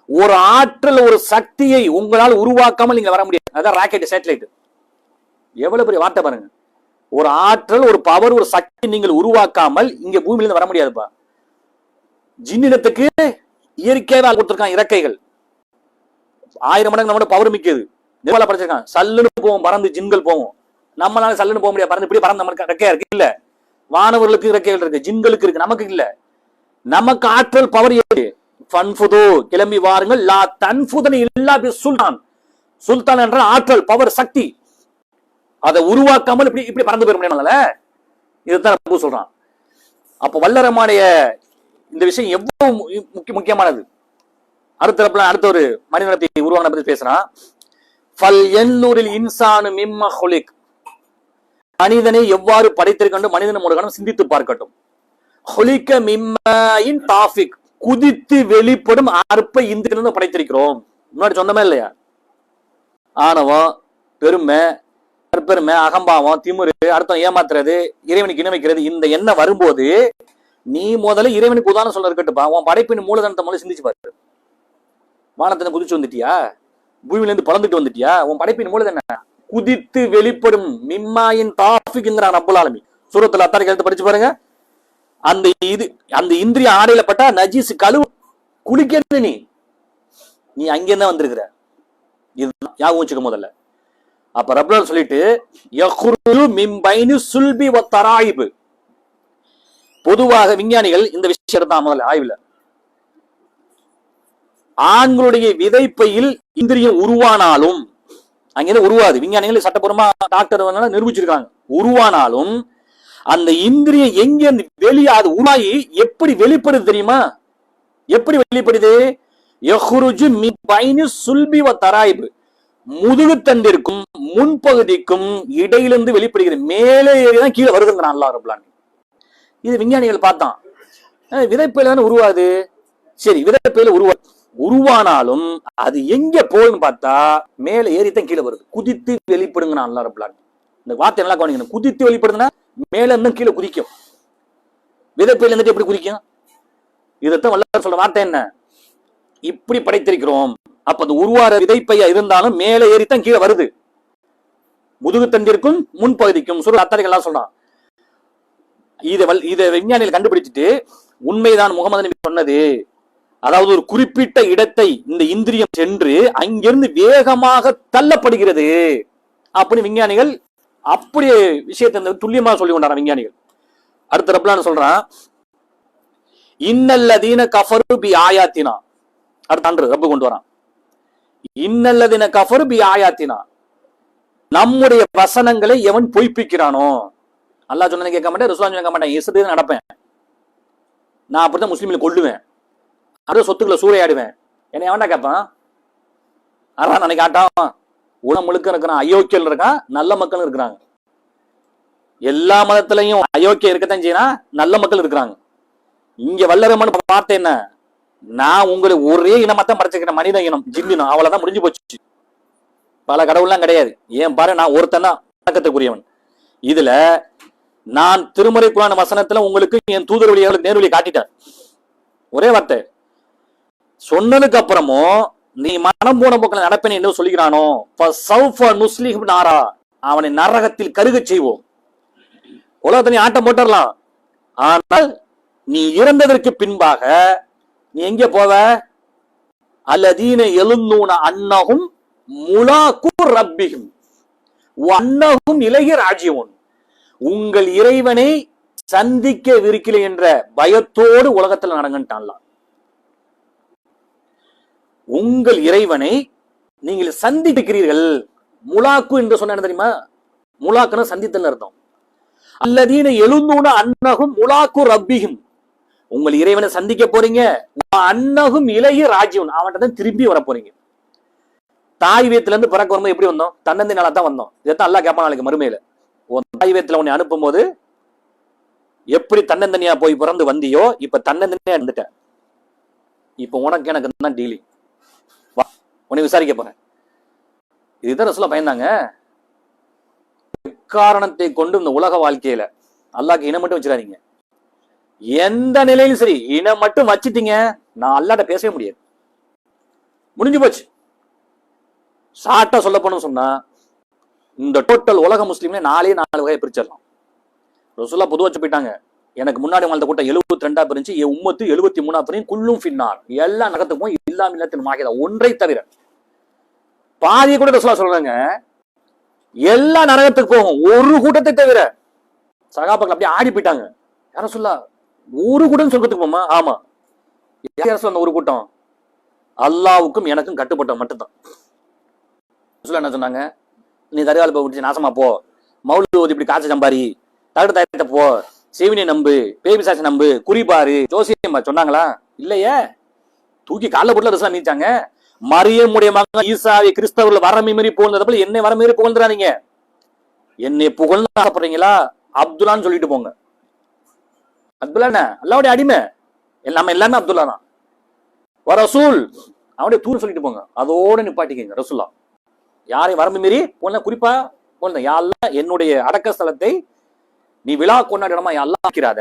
ஒரு ஆற்றல் ஒரு சக்தியை உங்களால் உருவாக்காமல் நீங்க வர முடியாது. அதான் ராக்கெட், சேட்டலைட். எவ்வளவு பெரிய வார்த்தை பாருங்க. ஒரு ஆற்றல், ஒரு பவர், ஒரு சக்தி நீங்கள் உருவாக்காமல் இங்க பூமியிலிருந்து வர முடியாதுப்பா. ஜின்னினத்துக்கு இயற்கையாக கொடுத்திருக்கான் இறக்கைகள், 1000 மடங்கு நம்மளோட பவர் மிக்கது. நிர்மலா படிச்சிருக்கான். சல்லுன்னு போவோம், பறந்து ஜின்கள் போவோம். நம்மளால சல்லுன்னு போக முடியாது, பறந்து இப்படி பறந்து நமக்கு ரெக்கையா இருக்கு இல்ல. வானவர்களுக்கு இறக்கைகள் இருக்கு, ஜின்களுக்கு இருக்கு, நமக்கு இல்ல. நமக்கு ஆற்றல் பவர் ஏது. ஃபன்ஃபுது, கிளம்பி வாருங்கள். லா தன்ஃபுதன இல்லா பி சுல்தான், சுல்தான் என்ற ஆற்றல், பவர், சக்தி, அதை உருவாக்காமல் இப்படி இப்படி பறந்து போயிட முடியாதுல. இதுதான் ரப்பு சொல்றான். அப்ப வல்லரமாடைய இந்த விஷயம் எவ்வளவு முக்கியமானது. அடுத்த ஒரு மனிதனத்தை உருவான பத்தி பேசுறான். மனிதனை எவ்வாறு படைத்திருக்கணும், மனிதன் ஒரு சிந்தித்து பார்க்கட்டும். குதித்து வெளிப்படும் அற்ப இந்திரன் படைத்திருக்கிறோம். முன்னாடி சொந்தமே இல்லையா? ஆணவம், பெருமை, பெருமை, அகம்பாவம், திமுரு, அர்த்தம் ஏமாத்துறது, இறைவனுக்கு இணை வைக்கிறது, இந்த எண்ணம் வரும்போது நீ முதல்ல இறைவனுக்கு உதாரணம் சொல்ல இருக்கட்டுப்பா. உன் படைப்பின் மூலதனத்தை முதல்ல சிந்திச்சு பாரு. வானத்தின குதிச்சு வந்துட்டியா? பூமியில இருந்து பறந்துட்டு வந்துட்டியா? உன் படைப்பின் மூலம் என்ன? குதித்து வெளிப்படும் மிம்மாயின் தாஃபிக்ங்கிறான் ரப்புல் ஆலமீன். சூரத்துல அத்தாரிக்கு எழுத்து படிச்சு பாருங்க. அந்த இந்திரிய ஆடையில பட்டா நஜீஸ் கழுவு, குளிக்கிறது. நீ அங்கிருந்தா வந்திருக்கிற. இதுதான் ஞாபகம் வச்சுக்க முதல்ல. அப்ப ரப்புல் சொல்லிட்டு யக்ருஜு மின் பைனி சுல்பி வ தராயிப். பொதுவாக விஞ்ஞானிகள் இந்த விஷயம் தான் முதல்ல ஆய்வுல, ஆண்களுடைய விதைப்பையில் இந்திரியம் உருவானாலும், அங்கிருந்து உருவாது, விஞ்ஞானிகள் சட்டப்பூர்வமா டாக்டர் நிரூபிச்சிருக்காங்க, உருவானாலும் அந்த இந்திரியம் எங்க வெளியாது உருவாகி எப்படி வெளிப்படுது தெரியுமா? எப்படி வெளிப்படுது? யஹ்ருஜு மின் பைனி சுல்பி வ தராயிப், முதுகுத்தண்டிற்கும் முன்பகுதிக்கும் இடையிலிருந்து வெளிப்படுகிறது. மேலே ஏறிதான் கீழே வருதுங்கிறான் அல்லாஹ் ரப்பல் ஆலமீன். இது விஞ்ஞானிகள் பார்த்தான். விதைப்பையில தானே உருவாது. சரி, விதைப்பையில உருவானாலும் அது எங்க போகுதுன்னு பார்த்தா மேலே ஏறித்தான் கீழே வருது. குதித்து வெளிப்படுங்கிறான் அல்லாஹ் ரப்பல் ஆலமீன். இந்த வார்த்தை நல்லா கவனிக்கணும். குதித்து வெளிப்படுதுன்னா மேல இருந்து கீழே குதிக்கும். விதைப்பையில இருந்துட்டு எப்படி குதிக்கும்? இதைத்தான் வல்லாஹ் சொல்ற வார்த்தை என்ன? இப்படி படைத்திருக்கிறோம். அப்ப அது உருவார விதைப்பையா இருந்தாலும் மேலே ஏறித்தான் கீழே வருது. முதுகுத்தண்டிற்கும் முன்பகுதிக்கும் சூரா அத்தாரிகள் சொல்றான். இதை விஞ்ஞானிகள் கண்டுபிடிச்சிட்டு உண்மைதான் முகமது நபி சொன்னது, அதாவது ஒரு குறிப்பிட்ட இடத்தை இந்த இந்திரியம் சென்று அங்கிருந்து வேகமாக தள்ளப்படுகிறது அப்படின்னு விஞ்ஞானிகள் அப்படி விஷயத்தை துல்லியமா சொல்லி கொண்டாங்க விஞ்ஞானிகள். அடுத்த ரப்லான் சொல்றான், இன்னல்லதீன கஃபரு பி ஆயாத்தினா. அடுத்த அன்று ரப்பு கொண்டு வரான், இன்னல்லதீன கஃபரு பி ஆயாத்தினா, நம்முடைய வசனங்களை எவன் பொய்ப்பிக்கிறானோ. அல்லாஹ் சொன்னதை கேட்க மாட்டேன், ரசூலுல்லாஹ் கேட்க மாட்டேன், இஷ்டத்துக்கு நடப்பேன். நான் அப்படித்தான் முஸ்லீம்களை கொல்லுவேன், அதே சொத்துக்களை சூறையாடுவேன். என்னை எவன்டா கேட்பான்? அதான் அன்னைக்கு ஆட்டான். உலகம் முழுக்க இருக்கிறான், அயோக்கியல் இருக்கான், நல்ல மக்கள் இருக்கிறாங்க. எல்லா மதத்திலையும் அயோக்கியம் இருக்கத்தான் செய்யணும், நல்ல மக்கள் இருக்கிறாங்க. இங்க வல்லரமன் வார்த்தை என்ன? நான் உங்களை ஒரே இனமாத்தான் படைச்சிருக்கிறேன், மனித இனம், ஜின்னினம், அவ்வளவுதான், முடிஞ்சு போச்சு. பல கடவுள்லாம் கிடையாது. ஏன் பாரு, நான் ஒருத்தன் தான் வணக்கத்துக்குரியவன். இதுல நான் திருமறை குர்ஆன் வசனத்துல உங்களுக்கு என் தூதர் வழியாக நேர்வழி காட்டிட்டேன். ஒரே வார்த்தை சொன்னதுக்கு அப்புறமும் நீ மனம் போன போக்கில் நடப்பேன் என்று சொல்லுகிறானோ, அவனை நரகத்தில் கருகச் செய்வோம். உலகத்தை நீ ஆட்டம் போட்டுடலாம், ஆனால் நீ இறந்ததற்கு பின்பாக நீ எங்க போவ? அல்லதீன எழுந்தூன அன்னகும் முலாக்கு ரப்பிஹிம் அன்னகும் இலகி ராஜ்யவன், உங்கள் இறைவனை சந்திக்க விருக்கலை என்ற பயத்தோடு உலகத்தில் நடங்கட்டான்லாம். உங்கள் இறைவனை நீங்கள் சந்திக்கிறீர்கள். முலாக்கு என்று சொன்ன தெரியுமா? முலாக்குன்னு சந்தித்தல் அர்த்தம். அல்லதீன எழுந்தூன அன்னகும் முலாக்கு ரப்பிஹிம், உங்கள் இறைவனை சந்திக்க போறீங்க. அன்னகும் இலகி ராஜ்யவன், அவன்கிட்ட தான் திரும்பி வர போறீங்க. தாய் வீட்டுல இருந்து பிறக்க வரும்போது எப்படி வந்தோம்? தன்னந்தி நாளா தான் வந்தோம். இதைத்தான் அல்லாஹ் கேட்பான் நாளைக்கு மறுமையில. தாய் வீட்டுல உன்னை அனுப்பும் போது எப்படி தன்னந்தனியா போய் பிறந்து வந்தியோ, இப்ப தன்னந்தனியா இருந்துட்ட. இப்ப உனக்கு எனக்கு தான் டீலிங், உன்னை விசாரிக்க போறேன். இதுதான் ரசூலுல்லாஹ் பயந்தாங்க. காரணத்தை கொண்டு இந்த உலக வாழ்க்கையில அல்லாஹ்க்கு இனம் மட்டும் வச்சிடாதீங்க. எந்த நிலையிலும் சரி, இனம் மட்டும் வச்சிட்டீங்க, நான் அல்லாஹ்ட்ட பேசவே முடியாது, முடிஞ்சு போச்சு. ஷார்ட்டா சொல்ல போனோம்னு சொன்னா, இந்த டோட்டல் உலக முஸ்லீம்ல 4 வகையை பிரிச்சிடலாம். ரசூலுல்லாஹ் பொதுவா வச்சு போயிட்டாங்க. எனக்கு முன்னாடி வாழ்ந்த கூட்டம் 72 பிரிஞ்சு, என் உம்மத்து 73 பிரிஞ்சு, குல்லும் ஃபின்னார், எல்லா நரகத்துக்கும் இல்லாம இல்லத்தின் மாகிதா, ஒன்றை தவிர. பாதி கூட ரசூலுல்லாஹ் சொல்றாங்க எல்லா நரகத்துக்கு போகும், ஒரு கூட்டத்தை தவிர. சகாபாக்கள் அப்படியே ஆடி போயிட்டாங்க. யார சொல்லா, ஒரு கூட்டம் சொர்க்கத்துக்கு போமா? ஆமா. யார சொல்ல, ஒரு கூட்டம் அல்லாஹ்வுக்கும் எனக்கும் கட்டுப்பட்ட மட்டும்தான். ரசூலுல்லாஹ் என்ன சொன்னாங்க? நீ தரிகால போய் விட்டு நாசமா போ, மௌலூத் ஓதி இப்படி காசு சம்பாரி, தகடு தயத்தை போ, செவினி நம்பு, பேபி சாட்சி நம்பு, குறிப்பாரு, ஜோசியம் சொன்னாங்களா? இல்லையே. தூக்கி கால போட்டுல ரசூலுல்லாஹ் நீச்சாங்க. மரியமுடைய மகன் ஈசாவை கிறிஸ்தவர்கள் வரமை மீறி புகழ்ந்தது போல என்னை வரமீறி புகழ்ந்துறாதீங்க. என்னை புகழ்ந்து ஆசைப்படுறீங்களா, அப்துல்லான்னு சொல்லிட்டு போங்க. அப்துல்லா என்ன? அல்லாஹ்வுடைய அடிமை, நம்ம எல்லாமே அப்துல்லா தான். ரசூல் அவனுடைய தூர் சொல்லிட்டு போங்க, அதோட நிப்பாட்டிக்கங்க. ரசூலுல்லாஹ் யாரையும் வரம்பு மீறி போன குறிப்பா போன, யா அல்லாஹ் என்னுடைய அடக்க ஸ்தலத்தை நீ விழா கொண்டாட இடமா யா அல்லாஹ் ஆக்கிறாத.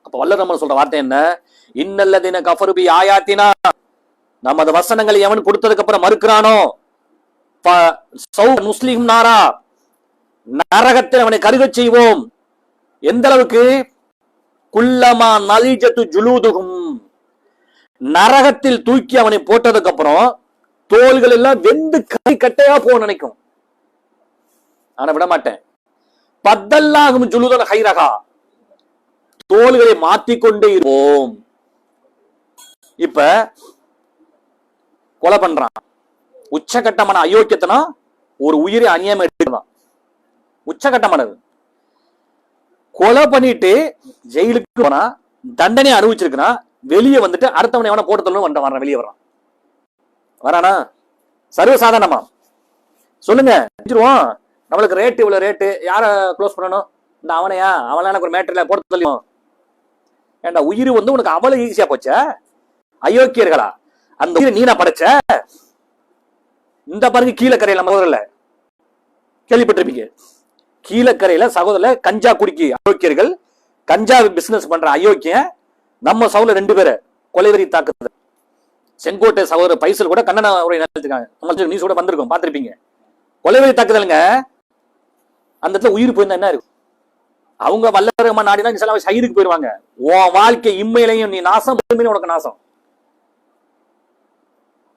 அப்ப வல்லரமன் சொல்ற வார்த்தை என்ன? இன்னல்லதீன கஃபரு பி ஆயாத்தினா, நமது வசனங்களை எவன் கொடுத்ததுக்கு அப்புறம் மறுக்கிறானோ, முஸ்லிம் நாரா, நரகத்தில் அவனை கருகச் செய்வோம். எந்த அளவுக்கு? குல்லமா நலிஜத்து ஜுலூதுகும், நரகத்தில் தூக்கி அவனை போட்டதுக்கு அப்புறம் தோள்கள் எல்லாம் வெந்து கை கட்டையா போக நினைக்கும். ஆனா விட மாட்டேன். பத்தல்லாகும் ஜுலூதன் ஹைரகா, தோள்களை மாத்திக்கொண்டே இருப்போம். இப்ப கொலை பண்றான், உச்சகட்டமான அயோக்கியத்தனா ஒரு உயிரை அநியாயம் எடுத்துதான், உச்சகட்டமானது. கொலை பண்ணிட்டு ஜெயிலுக்கு போனா, தண்டனை அனுபவிச்சிருக்கிறான், வெளியே வந்துட்டு அடுத்தவனை எவனை போட்டு தள்ளணும் வர்றான், வெளியே வரானா? சர்வசாதாரணமா சொல்லுங்க, செஞ்சிருவோம். நம்மளுக்கு ரேட்டு இவ்வளவு ரேட்டு, யார க்ளோஸ் பண்ணணும்? இந்த அவனையா? அவனா எனக்கு ஒரு மேட்டர்ல போட்டு தள்ளியும். ஏண்டா உயிர் வந்து உனக்கு அவ்வளவு ஈஸியா போச்ச? அயோக்கியர்களா, அந்த உயிரை நீனா படைச்ச? இந்த பாருங்க, கீழக்கரையில மகோதரில் கேள்விப்பட்டிருப்பீங்க. கீழக்கரையில சகோதரர் கஞ்சா குடிக்கி அயோக்கியர்கள், கஞ்சா பிசினஸ் பண்ற அயோக்கியம் நம்ம சவுல 2 பேரை கொலைவெறி தாக்குதல். செங்கோட்டை சகோதரர் பைசல் கூட கண்ணன உரை நடத்திருக்காங்க, நியூஸ் கூட வந்திருக்கும், பார்த்திருப்பீங்க. கொலைவெறி தாக்குதலுங்க. அந்த இடத்துல உயிர் போயிருந்தா என்ன இருக்கும்? அவங்க வல்லரகமா நாடினா சில சைடுக்கு போயிருவாங்க. உன் வாழ்க்கை இம்மையிலையும் நீ நாசம், உனக்கு நாசம்.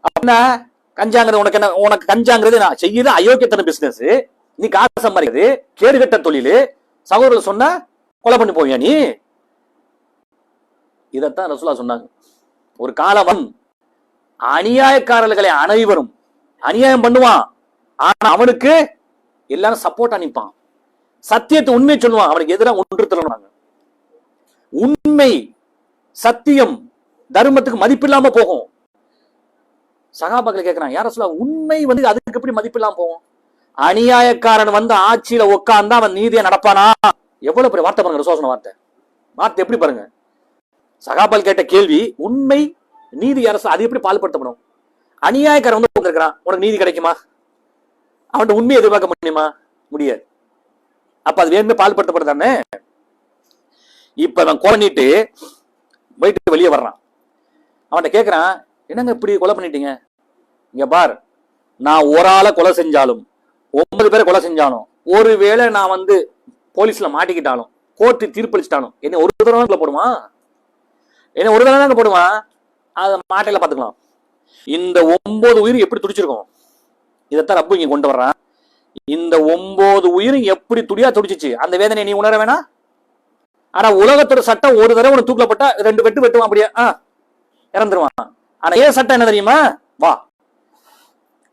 அப்படின்னா கஞ்சாங்கிறது உனக்கு என்ன? உனக்கு கஞ்சாங்கிறது நான் செய்யுது அயோக்கியத்தன பிசினஸ், நீ காசு சம்பாதிக்கிறது கேடுகட்ட தொழில். சகோதரர் சொன்ன கொலை பண்ணி போவியா நீ? இதத்தான் ரசூலுல்லாஹ் சொன்னாங்க. ஒரு காலம் அநியாயக்காரர்களை அனைவரும் அநியாயம் பண்ணுவான், ஆனா அவனுக்கு எல்லாரும் சப்போர்ட் அனுப்பான். சத்தியத்தை உண்மை சொல்லுவான், அவனுக்கு எதிராக ஒன்று தரணும். உண்மை சத்தியம் தர்மத்துக்கு மதிப்பு இல்லாம போகும். சகாபாக்கள் கேட்கிறாங்க, யார சொல்ல உண்மை வந்து அதுக்கு எப்படி மதிப்பு இல்லாம போகும்? அநியாயக்காரன் வந்து ஆட்சியில உட்கார்ந்தா அவன் நீதியா நடப்பானா? எவ்வளவு பெரிய வார்த்தை பாருங்க, ரசூலுல்லாஹ் வார்த்தை எப்படி பாருங்க. சகாபாக்கள் கேட்ட கேள்வி, உண்மை நீதி அரசு அது எப்படி பால்படுத்தப்படும்? அநியாயக்காரன் வந்து உட்கார்ந்திருக்கிறான், உனக்கு நீதி கிடைக்குமா? அவன் உண்மையை எதிர்பார்க்க முடியுமா? முடியாது. அப்ப அது வேணுமே பால்படுத்தப்படுதானே. இப்ப அவன் கொலைட்டு போயிட்டு வெளியே வர்றான். அவன்கிட்ட கேட்கிறான், என்னங்க இப்படி கொலை பண்ணிட்டீங்க? இங்க பார், நான் ஒரு ஆளை கொலை செஞ்சாலும் 9 பேரை கொலை செஞ்சாலும், ஒருவேளை நான் வந்து போலீஸ்ல மாட்டிக்கிட்டாலும், கோர்ட்டு தீர்ப்பளிச்சிட்டாலும் என்ன ஒரு தடவை போடுமா? என்ன ஒரு தடவை தாங்க போடுவான். அதை மாட்டையில பாத்துக்கலாம். இந்த 9 உயிர் எப்படி துடிச்சிருக்கும்? இதைத்தான் ரப்பு இங்க கொண்டு வர்றான். இந்த 9 உயிரும் எப்படி துடியா துடிச்சிச்சு, அந்த வேதனை நீ உணர வேணா? ஆனா உலகத்தோட சட்டம் ஒரு தடவை உனக்கு தூக்கலப்பட்டா 2 வெட்டு வெட்டுவான், அப்படியே இறந்துருவான். ஆனா ஏன் சட்டம் என்ன தெரியுமா? வா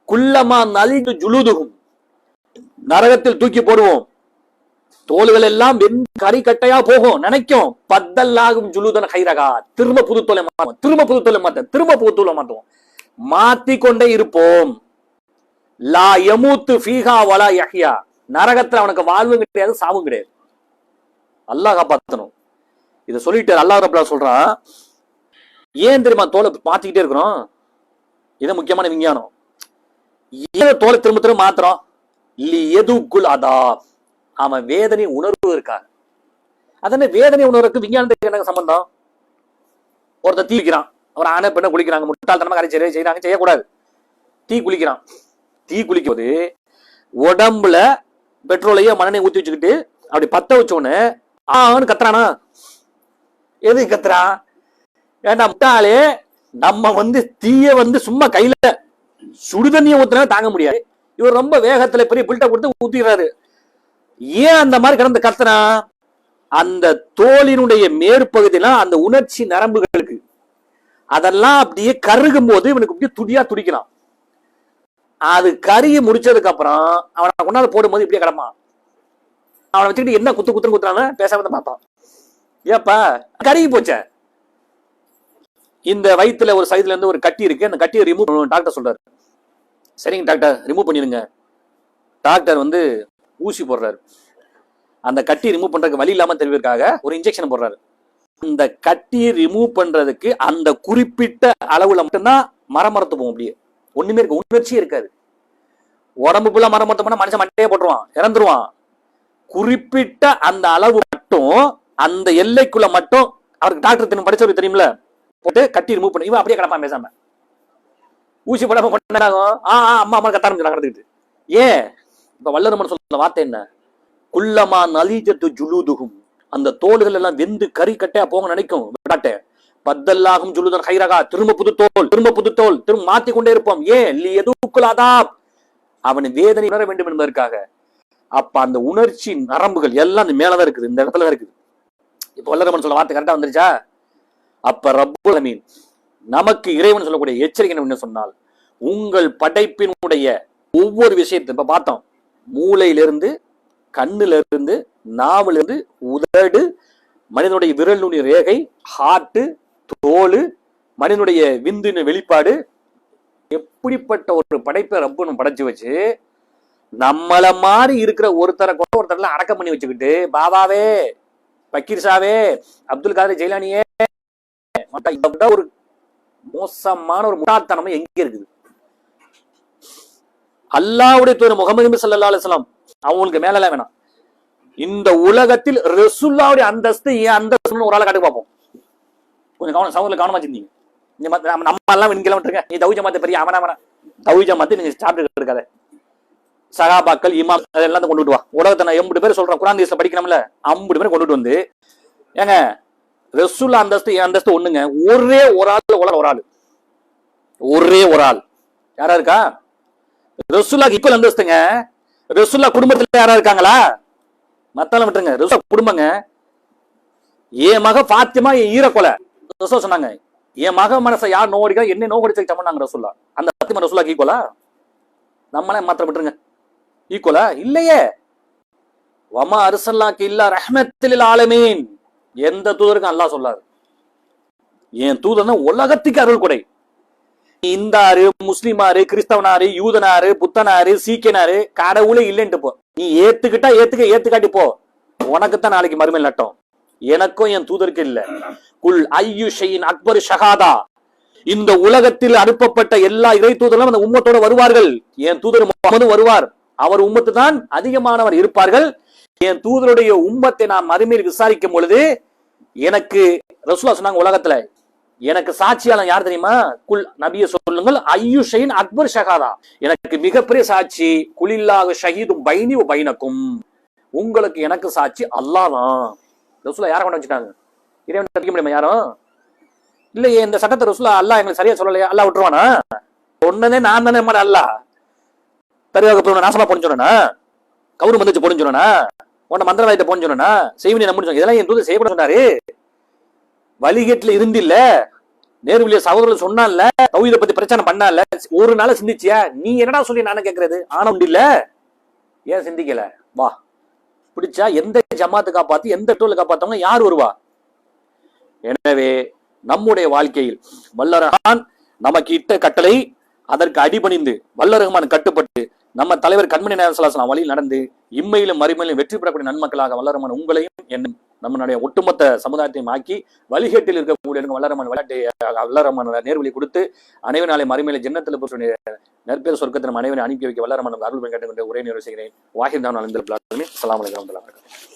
குல்லமா நலிந்து ஜுலுதுகும், நரகத்தில் தூக்கி போடுவோம், தோள்கள் எல்லாம் கறி கட்டையா போகும், நினைக்கும். பத்தல்லாகும் ஜுலுதன் ஹைரகா, திரும்ப புது தோலை மாற்றுவோம், திரும்ப புது தோலை மாற்றுவோம், திரும்ப புது தோலை மாற்றுவோம், மாத்திக்கொண்டே இருப்போம். லா யமூத்து ஃபீஹா வலா யஹ்யா, நரகத்துல அவனுக்கு வாழ்வும் கிடையாது, சாவும் கிடையாது. அல்லாஹ் காப்பாத்தணும். இதை சொல்லிட்டு அல்லாஹ் ரப்பல் சொல்றான், ஏன் தெரியுமா தோலை மாத்திக்கிட்டே இருக்கிறோம்? இது முக்கியமான விஞ்ஞானம். ஏன் தோலை திரும்ப திரும்ப மாத்திரம்? எதுக்குள் அதா, அவன் வேதனை உணர்வு இருக்கா? அதன வேதனை உணர்வுக்கு விஞ்ஞானத்துக்கு என்ன சம்பந்தம்? ஒருத்தர் தீ குளிக்கிறான், ஒரு ஆணை பெண்ணை குளிக்கிறாங்க, முட்டாள்தனமா கரைச்சி செய்யறாங்க, செய்யக்கூடாது. தீ குளிக்கிறான். தீ குளிக்கும் போது உடம்புல பெட்ரோலையோ மண்ணெண்ணெய் ஊத்தி வச்சுக்கிட்டு அப்படி பத்த வச்சோன்னு ஆன்னு கத்துறானா? எது கத்துறான்? ஏண்டா முட்டாளே, நம்ம வந்து தீய வந்து சும்மா கையில சுடுதண்ணியை ஊத்துனா தாங்க முடியாது, இவர் ரொம்ப வேகத்துல பெரிய பில்டப் கொடுத்து ஊத்திடுறாரு. ஏன் அந்த மாதிரி கிடந்து கத்துனா? அந்த தோலினுடைய மேற்பகுதியெல்லாம் அந்த உணர்ச்சி நரம்புகளுக்கு அதெல்லாம் அப்படியே கருகும் போது இவனுக்கு அப்படியே துடியா துடிக்கிறான். அது கருகி முடிச்சதுக்கு அப்புறம் அவனை கொண்டாந்து போடும்போது இப்படியே கிடப்பான். அவனை வச்சுக்கிட்டு என்ன குத்து குத்துன்னு குத்துறான்னு பேசாம பார்ப்பான். ஏப்பா கருகி போச்ச. இந்த வயிற்றுல ஒரு சைடுல இருந்து ஒரு கட்டி இருக்கு, அந்த கட்டியை ரிமூவ் பண்ணணும் டாக்டர் சொல்றாரு. சரிங்க டாக்டர், ரிமூவ் பண்ணிருங்க. டாக்டர் வந்து ஊசி போடுறாரு. அந்த கட்டி ரிமூவ் பண்றதுக்கு வழி இல்லாம தெரிவிக்காக ஒரு இன்ஜெக்ஷன் போடுறாரு. அந்த கட்டியை ரிமூவ் பண்றதுக்கு அந்த குறிப்பிட்ட அளவுல மட்டும்தான் மரமரத்து போகும், அப்படியே ஒண்ணுமே இருக்கு, உணர்ச்சியே இருக்காது. உடம்பு ஃபுல்லா மரமரத்து பண்ணா மனுஷன் மண்டையே போட்டுருவான், இறந்துருவான். குறிப்பிட்ட அந்த அளவு மட்டும், அந்த எல்லைக்குள்ள மட்டும் அவருக்கு டாக்டர் படிச்சவருக்கு தெரியுமில்ல, போட்டு கட்டி ரிமூவ் பண்ணி இவன் அப்படியே கிடப்பான் பேசாம. ஊசி போடாம பண்ணாகும். அம்மா அம்மா கத்தாரம் நடந்துக்கிட்டு. ஏன் இப்ப வல்லரமன் சொல்ற வார்த்தை என்ன? குல்லமா நலிஜத்து ஜுலுதுகும், அந்த தோள்கள் எல்லாம் வெந்து கறி கட்டையா போங்க நினைக்கும். பத்தல்லாகும் ஜுலுதன் ஹைரகா, திரும்ப புது தோல், திரும்ப புது தோல், திரும்ப மாத்தி கொண்டே இருப்போம். ஏன்? எதுக்குள்ளாதாப், அவன் வேதனை உணர வேண்டும் என்பதற்காக. அப்ப அந்த உணர்ச்சி நரம்புகள் எல்லாம் இந்த மேலதான் இருக்குது, இந்த இடத்துல தான் இருக்குது. இப்ப வல்லரமன் சொல்ல வார்த்தை கரெக்டா வந்துருச்சா? அப்ப ரப்புல் ஆலமீன் நமக்கு இறைவன் சொல்லக்கூடிய எச்சரிக்கை என்ன சொன்னால், உங்கள் படைப்பினுடைய ஒவ்வொரு விஷயத்தை இப்ப பார்த்தோம், மூளையிலிருந்து, கண்ணுல இருந்து, நாவிலிருந்து, உதடு, மனிதனுடைய விரல் நுனி ரேகை, ஹார்ட், தோல், மனிதனுடைய விந்துன்னு வெளிப்பாடு. எப்படிப்பட்ட ஒரு படைப்பை ரப்புன்னு படைச்சு வச்சு நம்மள மாதிரி இருக்கிற ஒருத்தரை கொண்டு ஒருத்தரெல்லாம் அடக்கம் பண்ணி வச்சுக்கிட்டு பாபாவே, பக்கீர் சாவே, அப்துல் காதர் ஜெயிலானியே, ஒரு மோசமான ஒரு முட்டாள்தனம் எங்க இருக்குது? அல்லாஹ்வுடைய தூதர் முகமது நபி ஸல்லல்லாஹு அலைஹி வஸல்லம் அவங்களுக்கு மேலலாம் வேணாம், இந்த உலகத்தில் ரசூலுல்லாஹ்வுடைய அந்தஸ்து ஏன் அந்தஸ்துன்னு ஒரு ஆளை காட்டு பார்ப்போம். கொஞ்சம் கவனம், சவுண்ட்ல கவனமா வச்சிருந்தீங்க. நம்ம எல்லாம் இங்கெல்லாம் விட்டுருங்க. நீ தௌஹீத் ஜமாத் பெரிய அவன தௌஹீத் ஜமாத் நீங்க சாப்பிட்டு இருக்காத. சஹாபாக்கள், இமாம் அதெல்லாம் கொண்டுட்டு வா. உலகத்தை நான் 80 பேர் சொல்றேன், குர்ஆன் ஹதீஸ்ல படிக்கணும்ல, 50 பேர் கொண்டுட்டு வந்து ஏங்க ரசூலுல்லாஹ் அந்தஸ்து என் அந்தஸ்து ஒண்ணுங்க. ஒரே ஒரு ஆள் உலக ஒரு ஆள், ஒரே ஒரு ஆள் யாரா இருக்கா? ரசூலுல்லாஹ் ஈக்குவல் அந்தஸ்துங்க. ரசூலுல்லாஹ் குடும்பத்துல யாரா இருக்காங்களா? மத்தெல்லாம் விட்டுருங்க, ரசூலுல்லாஹ் குடும்பங்க. என் மக ஃபாத்திமா என் ஈரக்கொலை ரசூலுல்லாஹ் சொன்னாங்க. என் மக மனசை யார் நோடிக்கா என்ன நோக்கடிச்சு சமன்னாங்க ரசூலுல்லாஹ். அந்த ஃபாத்திமா ரசூலுல்லாஹ் ஈக்குவலா? நம்மளே மாத்திரம் விட்டுருங்க, ஈக்குவலா இல்லையே. வமா அர்சல்னாக இல்லா ரஹ்மத்துல் ஆலமீன், எந்த தூதருக்கும் அல்லாஹ் சொல்லாது. என் தூதர்னா உலகத்துக்கு அருள் கொடை. இந்தாரு, முஸ்லிமாரு, கிறிஸ்தவனாரு, யூதனாரு, புத்தனாரு, சீக்கியனாரு, கடவுளே இல்லைன்ட்டு போ. நீ ஏத்துக்கிட்டா ஏத்துக்காட்டி போ, உனக்குத்தான் நாளைக்கு மறுமையில் நட்டம். எனக்கும் என் தூதருக்கு இல்ல. குல் ஐயு ஷைஇன் அக்பர் ஷஹாதா, இந்த உலகத்தில் அனுப்பப்பட்ட எல்லா இறை தூதர்களும் அந்த உம்மத்தோட வருவார்கள். என் தூதர் முகமது வருவார், அவர் உம்மத்து தான் அதிகமானவர் இருப்பார்கள். என் தூதருடைய உம்மத்தை நான் மறுமையில் விசாரிக்கும் பொழுது எனக்கு ரசூலுல்லாஹ் சொன்னாங்க, உலகத்துல எனக்கு சாட்சியாளன் யார் தெரியுமா? குல் நபியை சொல்லுங்கள், ஐயு ஷைஇன் அக்பர் ஷஹாதா, எனக்கு மிகப்பெரிய சாட்சி குலில்லாஹு ஷஹீதும் பைனி வ பைனக்கும், உங்களுக்கு எனக்கு சாட்சி அல்லாஹ் தான். ரசூலுல்லாஹ் யாரை கொண்டு வச்சுட்டாங்க? இறைவன் நம்பிக்க முடியுமா யாரும்? இல்லையே. இந்த சட்டத்தை ரசூலுல்லாஹ் அல்லாஹ் எங்களுக்கு சரியா சொல்லலையா? அல்லாஹ் விட்டுருவானா? ஒன்னதே நான் தானே மாதிரி அல்லாஹ் தருவாக நாசமா போன்னு சொன்னா, கவுரு மந்திச்சு போன்னு சொன்னா, உன்ன மந்திரவாதத்தை போன்னு சொன்னா, செய்வினை நம்பி சொன்ன, இதெல்லாம் என் தூதர் செய்யப்பட சொன்னாரு. வழிகேட்டுல இருந்தில்ல, நேர்வழிய சகோதரர் சொன்னான்ல, தௌஹீதை பத்தி பிரச்சனை பண்ணால, ஒரு நாள் சிந்திச்சியா? நீ என்னடா சொல்லி நானே கேட்கறது? ஆனது இல்ல, ஏன் சிந்திக்கல? வா, பிடிச்சா எந்த ஜமாத்து காப்பாத்து, எந்த டோல காப்பாத்தவங்க யார் வருவா? எனவே நம்முடைய வாழ்க்கையில் வல்ல ரஹ்மான் நமக்கு இட்ட கட்டளை, அதற்கு அடிபணிந்து வல்ல ரஹ்மான் கட்டுப்பட்டு நம்ம தலைவர் கண்மணி நாயகம் ஸல்லல்லாஹு அலைஹி வஸல்லம் வழியில் நடந்து இம்மையிலும் மறுமையிலும் வெற்றி பெறக்கூடிய நன்மக்களாக வல்ல ரஹ்மான் உங்களையும் என்னும் நம்மளுடைய ஒட்டுமொத்த சமுதாயத்தையும் ஆக்கி வழிகேட்டில் இருக்கக்கூடிய வல்ல ரஹ்மான் விளையாட்டை வல்ல ரஹ்மான் நேர்வழி கொடுத்து அனைவரும் நாளை மறுமையில ஜன்னத்தில் போய் நற்பேர் சொர்க்கத்தை நம்ம அனைவரும் அனுப்பி வைக்க வல்ல ரஹ்மான் அருள் கேட்டுக்கொண்டு ஒரே நிறைவு செய்கிறேன். வாஹித் தான் அலமதுல்லாஹி. அஸ்ஸலாமு அலைக்கும் வரஹ்மத்துல்லாஹி வபரகாத்துஹு.